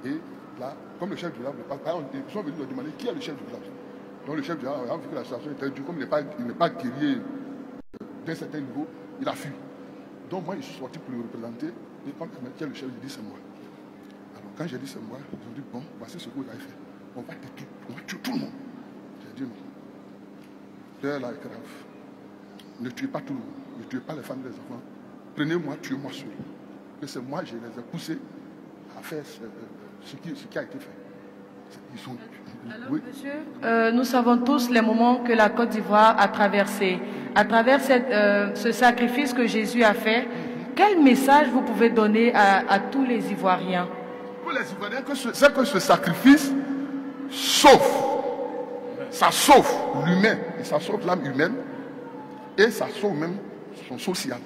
Et là, comme le chef du village ne parle pas, ils sont venus nous demander qui est le chef du village. Donc le chef du village a vu que la situation était dure, comme il n'est pas guerrier d'un certain niveau, il a fui. Donc moi, je suis sorti pour le représenter. Et quand il m'a dit, le chef, il dit, c'est moi. Alors quand j'ai dit, c'est moi, ils ont dit, bon, voici ce que vous avez fait. On va tuer tout le monde. J'ai dit, non. L'heure là est grave. Ne tuez pas tout le monde. Ne tuez pas les femmes et les enfants. Prenez-moi, tuez-moi seul. Et c'est moi, je les ai poussés à faire ce qui a été fait. Ils sont... Alors, oui. monsieur, nous savons tous les moments que la Côte d'Ivoire a traversés. À travers ce sacrifice que Jésus a fait, quel message vous pouvez donner à tous les Ivoiriens? Pour les Ivoiriens, c'est que ce sacrifice sauve. Ça sauve l'humain, et ça sauve l'âme humaine, et ça sauve même son social.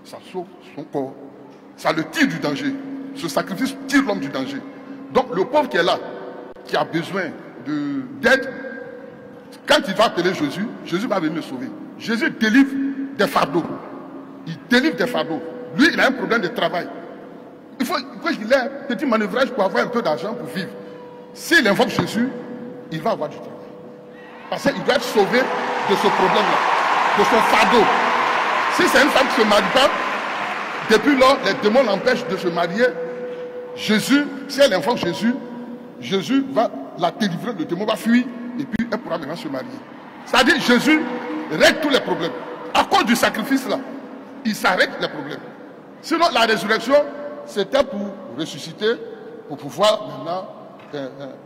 Ça sauve son corps. Ça le tire du danger. Ce sacrifice tire l'homme du danger. Donc le pauvre qui est là, qui a besoin d'aide, quand il va appeler Jésus, Jésus va venir le sauver. Jésus délivre des fardeaux. Il délivre des fardeaux. Lui, il a un problème de travail. Il faut qu'il ait un petit manœuvrage pour avoir un peu d'argent pour vivre. S'il invoque Jésus, il va avoir du travail. Parce qu'il doit être sauvé de ce problème-là, de son fardeau. Si c'est une femme qui se marie pas, Depuis lors, les démons l'empêchent de se marier. Jésus, si elle informe Jésus, Jésus va la délivrer, le démon va fuir et puis elle pourra maintenant se marier. C'est-à-dire Jésus règle tous les problèmes. À cause du sacrifice là, il s'arrête les problèmes. Sinon la résurrection, c'était pour ressusciter, pour pouvoir maintenant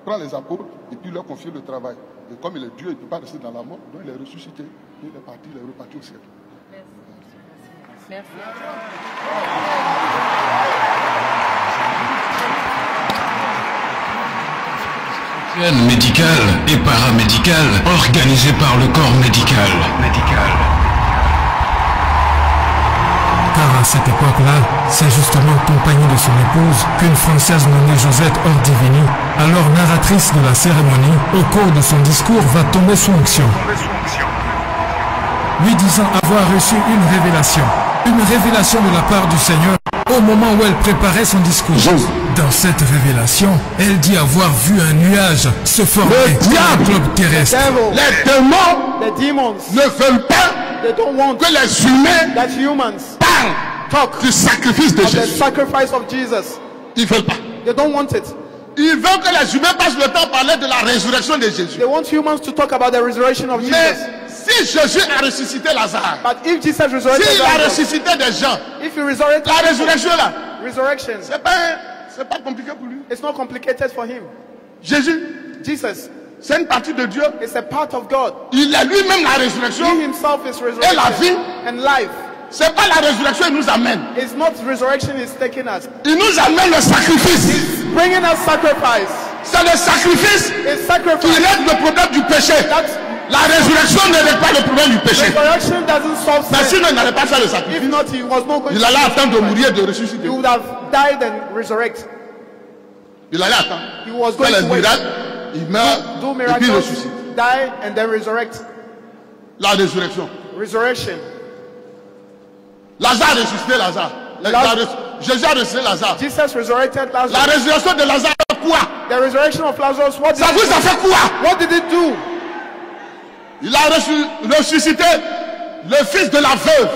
prendre les apôtres et puis leur confier le travail. Et comme il est Dieu, il ne peut pas rester dans la mort, donc il est ressuscité. Il est parti, il est reparti au ciel. Merci. Médicale et paramédicale organisée par le corps médical. Car à cette époque-là, c'est justement en compagnie de son épouse qu'une Française nommée Josette Ordivini, alors narratrice de la cérémonie, au cours de son discours va tomber sous onction. Lui disant avoir reçu une révélation de la part du Seigneur au moment où elle préparait son discours. Dans cette révélation, elle dit avoir vu un nuage se former dans le globe terrestre. Les démons ne veulent pas que les humains parlent du sacrifice de Jésus. Ils ne veulent pas. They don't want it. Ils veulent que les humains passent le temps à parler de la résurrection de Jésus. They want humans to talk about the resurrection of Mais Jesus. si Jésus a ressuscité Lazare, But if Jesus resurrected s'il a Lazarus, ressuscité des gens, if he resurrected la résurrection là, resurrection, c'est pas compliqué pour lui. it's not complicated for him. Jésus, Jesus c'est une partie de Dieu. is a part of God. Il est lui-même la résurrection. He himself is Et la vie. resurrection and life. C'est pas la résurrection qui nous amène. It's not resurrection is taking us. Il nous amène le sacrifice. It's bringing us sacrifice. C'est le sacrifice It's qui sacrifice. règle le problème du péché. That's, La résurrection ne règle pas le problème du péché. resurrection doesn't solve Mais sin. sinon, il n'allait pas faire le sacrifice. If not, he was not going Il to allait attendre de sacrifice. mourir et de ressusciter. He would have died and resurrect. Il allait attendre. He was Faire going les to wait. miracles, il meurt Do et puis il miracles, ressuscite. die, and then resurrect. La résurrection. Resurrection. Lazare a ressuscité Lazare. Jésus a ressuscité Lazare. Jesus resurrected La Lazarus. résurrection de Lazare, quoi? The resurrection of Lazarus, what did Ça it vous a do? fait quoi? What did it do? Il a ressuscité le fils de la veuve.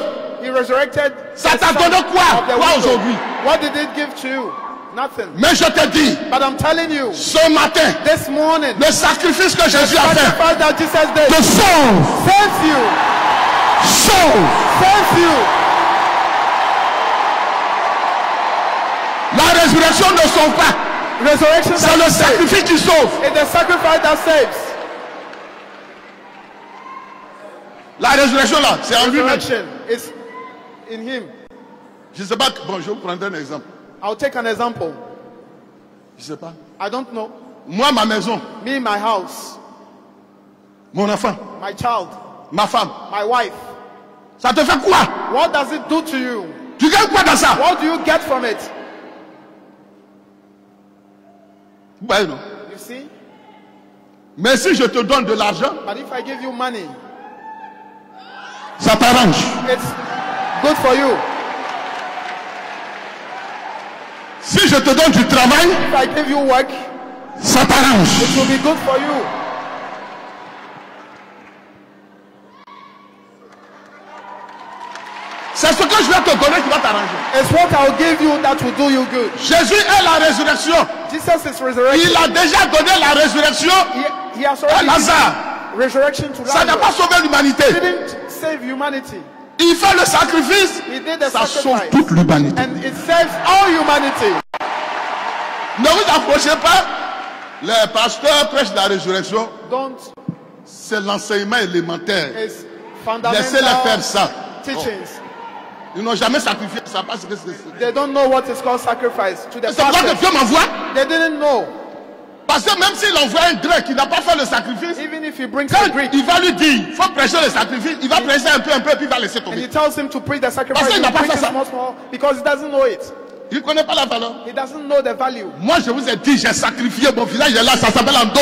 He resurrected. Ça the t'a son donné quoi? of the Quoi widow. aujourd'hui? What did it give to you? Nothing. Mais je te dis, But I'm telling you, ce matin, this morning, le sacrifice que the Jésus a fait sacrifice that Jesus did te sauve, saves you. sauve. Saves you. La résurrection ne sauve pas. Resurrection C'est le that saves. sacrifice qui sauve. It's the sacrifice that saves. La résurrection là, c'est en lui-même. Resurrection is in him. Je ne sais pas, bon, je vais vous prendre un exemple. I'll take an example. Je ne sais pas. I don't know. Moi, ma maison, Me, my house, mon enfant, my child, ma femme, my wife. ça te fait quoi? What does it do to you? Tu gagnes quoi dans ça? What do you get from it? Ouais, non. You see? Mais si je te donne de l'argent, But if I give you money, ça t'arrange. it's good for you. Si je te donne du travail, If I give you work, ça t'arrange. it will be good for you. C'est ce que je vais te donner qui va t'arranger. It's what I'll give you that will do you good. Jésus est la résurrection. Jesus is resurrection. Il a déjà donné la résurrection He has à already Lazare. given resurrection to Ça n'a pas Lazarus. sauvé l'humanité. He didn't save humanity. Il fait le sacrifice. He did the Ça sauve sacrifice. toute l'humanité. And it saves all humanity. Ne vous approchez pas. Les pasteurs prêchent la résurrection. Don't. C'est l'enseignement élémentaire. It's Laissez-les faire ça. teachings. Ils n'ont jamais sacrifié ça parce que c'est. They don't know what is called sacrifice to the C'est pourquoi que pastors. Dieu m'envoie. They didn't know. Parce que même s'il envoie un grec qui n'a pas fait le sacrifice, Even if he brings quand a Greek il va lui dire, il faut prêcher le sacrifice, il va prêcher un peu, puis il va laisser and he tomber. tells him to preach the sacrifice, Parce qu'il n'a he pas preaches fait ça. small because he doesn't know it. Il ne connaît pas la valeur. He doesn't know the value. Moi, je vous ai dit, j'ai sacrifié, mon village est là, ça s'appelle Ando.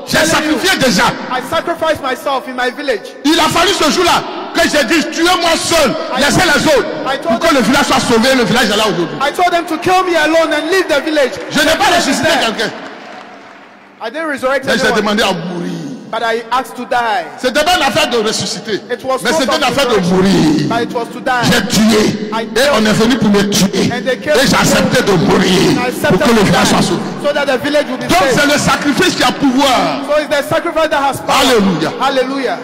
J'ai telling sacrifié you. déjà. I sacrificed myself in my village. Il a fallu ce jour-là que j'ai dit, tuez-moi seul, laissez les autres. Pour que le village soit sauvé, le village est là aujourd'hui. I told them to kill me alone and leave the village. Je n'ai pas ressuscité quelqu'un. I didn't resurrect Mais j'ai anyone. demandé à mourir. But I asked to die. C'était pas une affaire de ressusciter, It was mais not c'était une of affaire de resurrection, mourir. but it was to die. J'ai tué et on est venu pour me tuer. And they came Et j'ai accepté de mourir I pour accepted que le to village soit die, sauvé. so that the village will be Donc saved. c'est le sacrifice qui a pouvoir. So it's the sacrifice that has power. Alléluia. Hallelujah.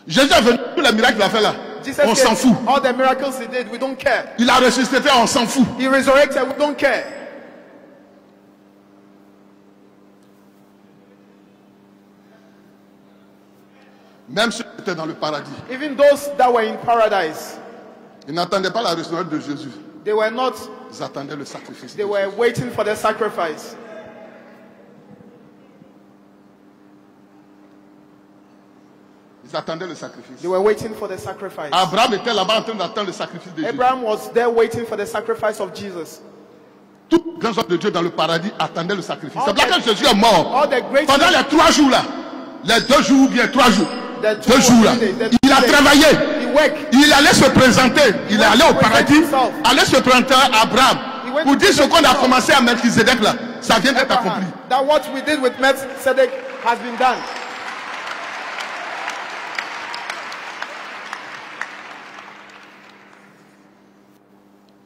Jésus est venu, tous les miracles qu'il a fait là, Jesus on came, s'en fout. all the miracles he did, we don't care. Il a ressuscité, on s'en fout. He resurrected, we don't care. Même ceux qui étaient dans le paradis, Even those that were in paradise, ils n'attendaient pas la résurrection de Jésus. they were not, Ils attendaient le sacrifice. they were waiting for the sacrifice. Ils attendaient le sacrifice. They were waiting for the sacrifice. Abraham était là-bas en train d'attendre le sacrifice de Jésus. Abraham was there waiting for the sacrifice of Jesus. Tous les grands hommes de Dieu dans le paradis attendaient le sacrifice. C'est pour ça que Jésus est mort. All the great Pendant les 3 jours là, les 2 jours ou bien 3 jours, the 2 jours là, il a travaillé. He worked. Il allait se présenter. Il est allé au paradis, allait se présenter à Abraham pour dire ce qu'on a commencé à Melchizedek là. Ça vient d'être accompli. That what we did with Melchizedek has been done.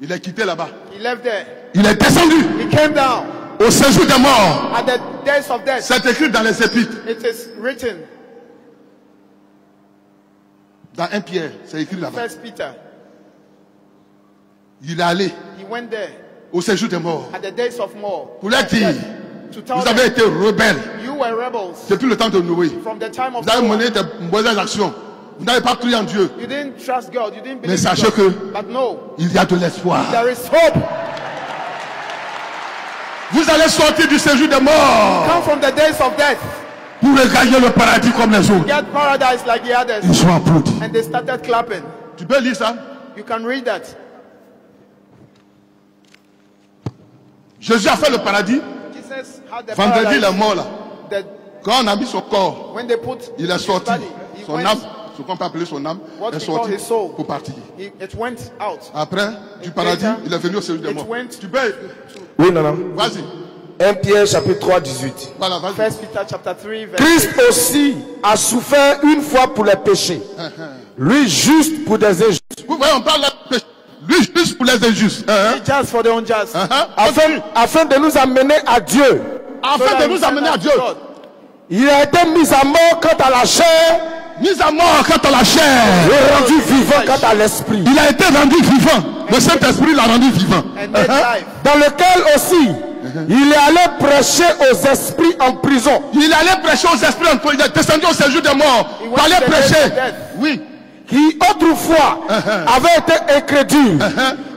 Il est quitté là-bas. He left there. Il est descendu He came down au séjour des morts. at the days of death. C'est écrit dans les épîtres. It is written, Dans 1 Pierre, c'est écrit là-bas. First Peter. Il est allé He went there au séjour des morts at the days of more. pour leur dire, To tell vous avez them, été rebelles you were rebels depuis le temps de Noé. from the time of Vous avez Noah. mené de mauvaises actions. Vous n'avez pas cru en Dieu. You didn't trust God. You didn't Mais believe in sachez God. que But no, il y a de l'espoir. there is hope. Vous allez sortir du séjour des morts Come from the days of death. pour regagner le paradis comme les autres. Get paradise like the others. Ils sont applaudis. And they started clapping. Tu peux lire ça? You can read that. Jésus a fait le paradis. Jesus had the Vendredi, il est paradise. mort là. The, Quand on a mis son corps, when they put il est his sorti. body, he Son went, âme, ce qu'on peut appeler son âme, what est we call sortie his soul. pour partir. It went out. Après, du paradis, il est venu au séjour des It morts. went Tu peux, Oui, non, non. vas-y. 1 Pierre chapitre 3, 18. Voilà, vas-y. First Peter chapter 3 verse Christ aussi a souffert une fois pour les péchés. Lui juste pour des injustes. Vous voyez, on parle de péché. Lui, juste pour les injustes. just for the unjust. Afin de nous amener à Dieu. Afin de nous amener à Dieu. God. Il a été mis à mort quant à la chair Mis à mort quant à la chair. et rendu vivant quant à l'esprit. Il a été rendu vivant. Le Saint-Esprit l'a rendu vivant. And made life. Dans lequel aussi il est allé prêcher aux esprits en prison. Il allait prêcher aux esprits. Il est descendu au séjour des morts. He Pour went aller to the days prêcher. of death. Oui. Qui autrefois avait été incrédule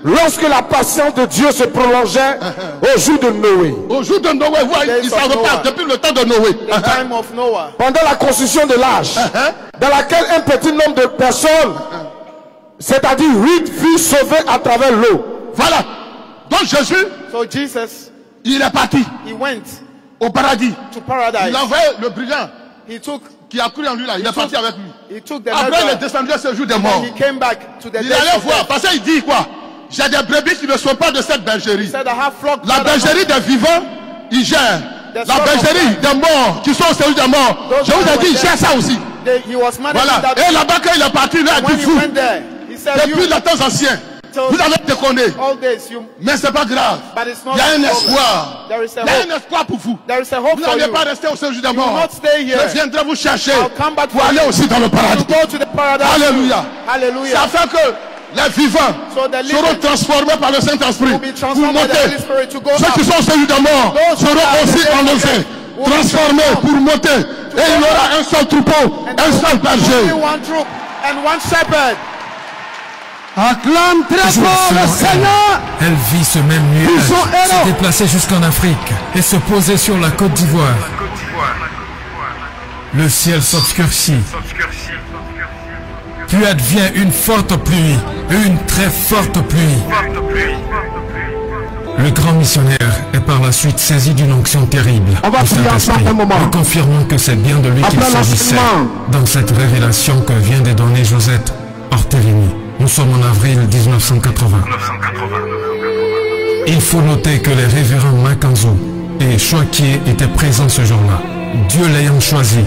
lorsque la patience de Dieu se prolongeait au jour de Noé. Au jour de Noé, il s'en repart depuis le temps de Noé. The time of Noah. Pendant la construction de l'arche, dans laquelle un petit nombre de personnes, c'est-à-dire 8, furent sauvées à travers l'eau. Voilà. Donc Jésus, So Jesus, il est parti he went au paradis. to Il paradise. a envoyé le brillant He took qui a cru en lui là. Il est parti avec lui. he took the Après, il est murderer. descendu au séjour des And morts. he came back to the Il days allait of voir. death. Parce qu'il dit quoi? J'ai des brebis qui ne sont pas de cette bergerie. He said, I have flock La that are bergerie des vivants, il gère. La bergerie des morts qui sont au séjour des morts. Je vous ai dit, il gère ça aussi. He was managing Voilà. that. Et là-bas, quand il est parti, il a When dit he fou. went there, he said, Depuis you, les temps anciens, vous avez déconné. all this, you, Mais c'est pas grave. but it's not Il y a un a problem. espoir. There is a Il y a hope. un espoir pour vous. There is a hope Vous for n'allez you. pas rester au séjour des You will morts. not stay here. Je viendrai vous chercher I'll come back pour for aller you. aussi dans le You paradis. go to the paradise. Alléluia. Hallelujah. Ça fait que les vivants So the living seront transformés par le Saint-Esprit will be pour transformed by the monter. Holy Spirit to go Ceux qui up. sont au séjour des morts Those who seront are aussi in the enlevés, will be transformés transformed pour monter. Et il y aura un seul troupeau, And un there seul will be only berger. one troop and one shepherd. Acclame très Jour fort le selon Seigneur. Elle vit ce même nuage sont héros. se déplacer jusqu'en Afrique et se poser sur la Côte d'Ivoire. Le ciel s'obscurcit. Puis advient une forte pluie, une très forte pluie. Le grand missionnaire est par la suite saisi d'une onction terrible On va du prier Saint-Esprit, ensemble un moment. en confirmant que c'est bien de lui qu'il Après s'agissait l'enseignement. dans cette révélation que vient de donner Josette Orterini. Nous sommes en avril 1980. Il faut noter que les révérends Makanzo et Chouakié étaient présents ce jour-là. Dieu l'ayant choisi,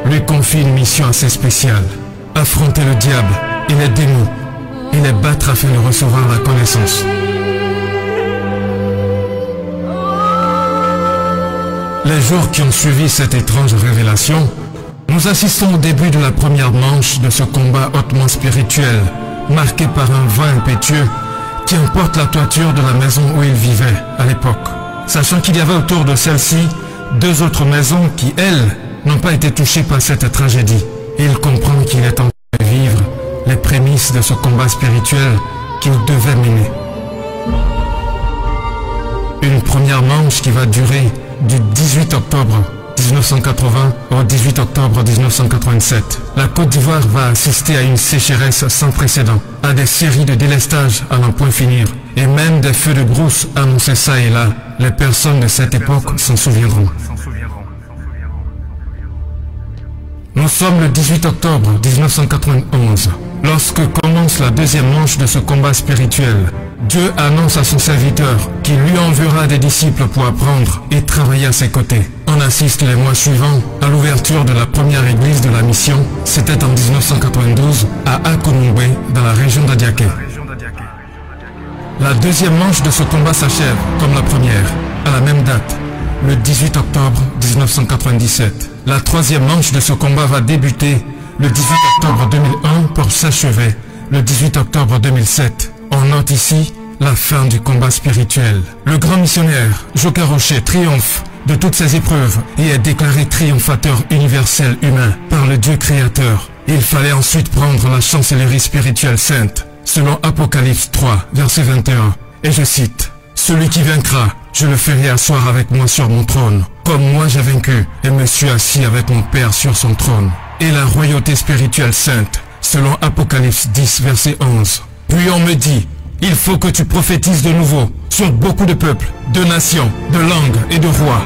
lui confie une mission assez spéciale. Affronter le diable et les démons et les battre afin de recevoir la connaissance. Les jours qui ont suivi cette étrange révélation, nous assistons au début de la première manche de ce combat hautement spirituel, marqué par un vent impétueux qui emporte la toiture de la maison où il vivait à l'époque. Sachant qu'il y avait autour de celle-ci 2 autres maisons qui, elles, n'ont pas été touchées par cette tragédie. Il comprend qu'il est en train de vivre les prémices de ce combat spirituel qu'il devait mener. Une première manche qui va durer du 18 octobre 1980 au 18 octobre 1987. La Côte d'Ivoire va assister à une sécheresse sans précédent, à des séries de délestages à n'en point finir, et même des feux de brousse annoncés ça et là. Les personnes de cette époque s'en souviendront. Nous sommes le 18 octobre 1991, lorsque commence la deuxième manche de ce combat spirituel. Dieu annonce à son serviteur qu'il lui enverra des disciples pour apprendre et travailler à ses côtés. On assiste les mois suivants à l'ouverture de la première église de la mission. C'était en 1992 à Akonongwe, dans la région d'Adiaké. La deuxième manche de ce combat s'achève, comme la première, à la même date, le 18 octobre 1997. La troisième manche de ce combat va débuter le 18 octobre 2001 pour s'achever le 18 octobre 2007. On note ici la fin du combat spirituel. Le grand missionnaire Joker Rocher triomphe de toutes ces épreuves et est déclaré triomphateur universel humain par le Dieu créateur. Il fallait ensuite prendre la chancellerie spirituelle sainte, selon Apocalypse 3, verset 21. Et je cite, « Celui qui vaincra, je le ferai asseoir avec moi sur mon trône, comme moi j'ai vaincu et me suis assis avec mon Père sur son trône. » Et la royauté spirituelle sainte, selon Apocalypse 10, verset 11. Puis on me dit, il faut que tu prophétises de nouveau sur beaucoup de peuples, de nations, de langues et de rois.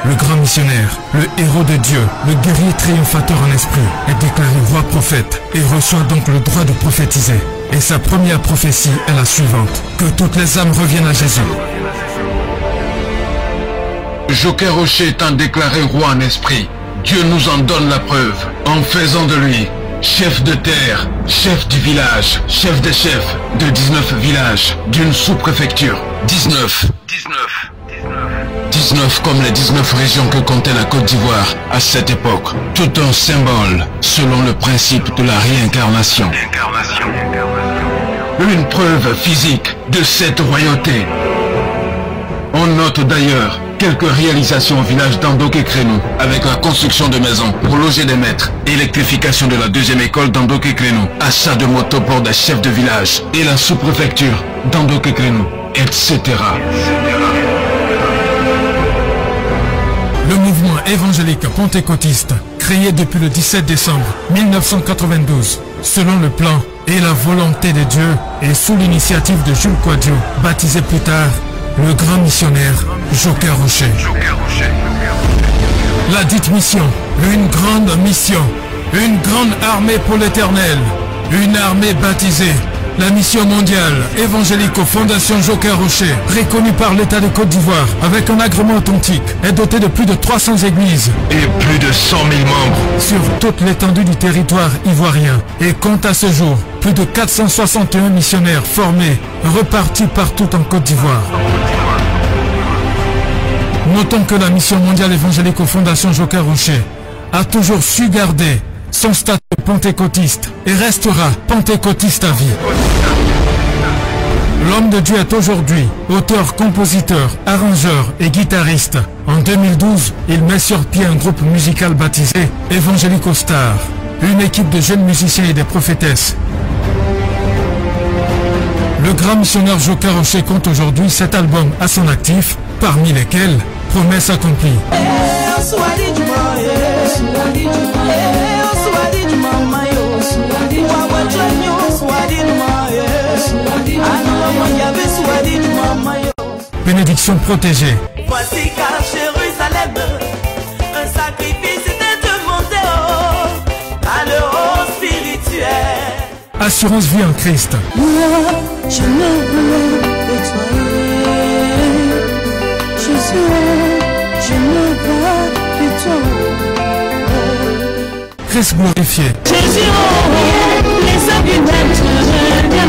Le grand missionnaire, le héros de Dieu, le guerrier triomphateur en esprit, est déclaré roi prophète et reçoit donc le droit de prophétiser. Et sa première prophétie est la suivante, que toutes les âmes reviennent à Jésus. Joker Rocher étant déclaré roi en esprit, Dieu nous en donne la preuve en faisant de lui chef de terre, chef du village, chef des chefs de 19 villages, d'une sous-préfecture. 19 comme les 19 régions que comptait la Côte d'Ivoire à cette époque. Tout un symbole selon le principe de la réincarnation. Une preuve physique de cette royauté. On note d'ailleurs quelques réalisations au village d'Andoké-Crénou, avec la construction de maisons pour loger des maîtres, électrification de la deuxième école d'Andoké-Crénou, achat de motos pour des chefs de village et la sous-préfecture d'Andoké-Crénou, etc. Le mouvement évangélique pentecôtiste, créé depuis le 17 décembre 1992, selon le plan et la volonté de Dieu et sous l'initiative de Jules Quadio, baptisé plus tard le grand missionnaire Joker Rocher. La dite mission, une grande mission, une grande armée pour l'éternel, une armée baptisée, la mission mondiale évangélico-fondation Joker Rocher, reconnue par l'État de Côte d'Ivoire avec un agrément authentique, est dotée de plus de 300 églises et plus de 100 000 membres sur toute l'étendue du territoire ivoirien et compte à ce jour plus de 461 missionnaires formés, repartis partout en Côte d'Ivoire. Notons que la mission mondiale évangélico-fondation Joker Rocher a toujours su garder son statut pentecôtiste et restera pentecôtiste à vie. L'homme de Dieu est aujourd'hui auteur, compositeur, arrangeur et guitariste. En 2012, il met sur pied un groupe musical baptisé Evangelico Star, une équipe de jeunes musiciens et des prophétesses. Le grand missionnaire Joker Rocher compte aujourd'hui 7 albums à son actif, parmi lesquels Promesse accomplie. Bénédiction protégée. Voici qu'à Jérusalem, un sacrifice était demandé à l'euro spirituel. Assurance vie en Christ. Moi, je me veux nettoyer. Jésus, je me veux Fils glorifié. Jésus, oh, les hommes du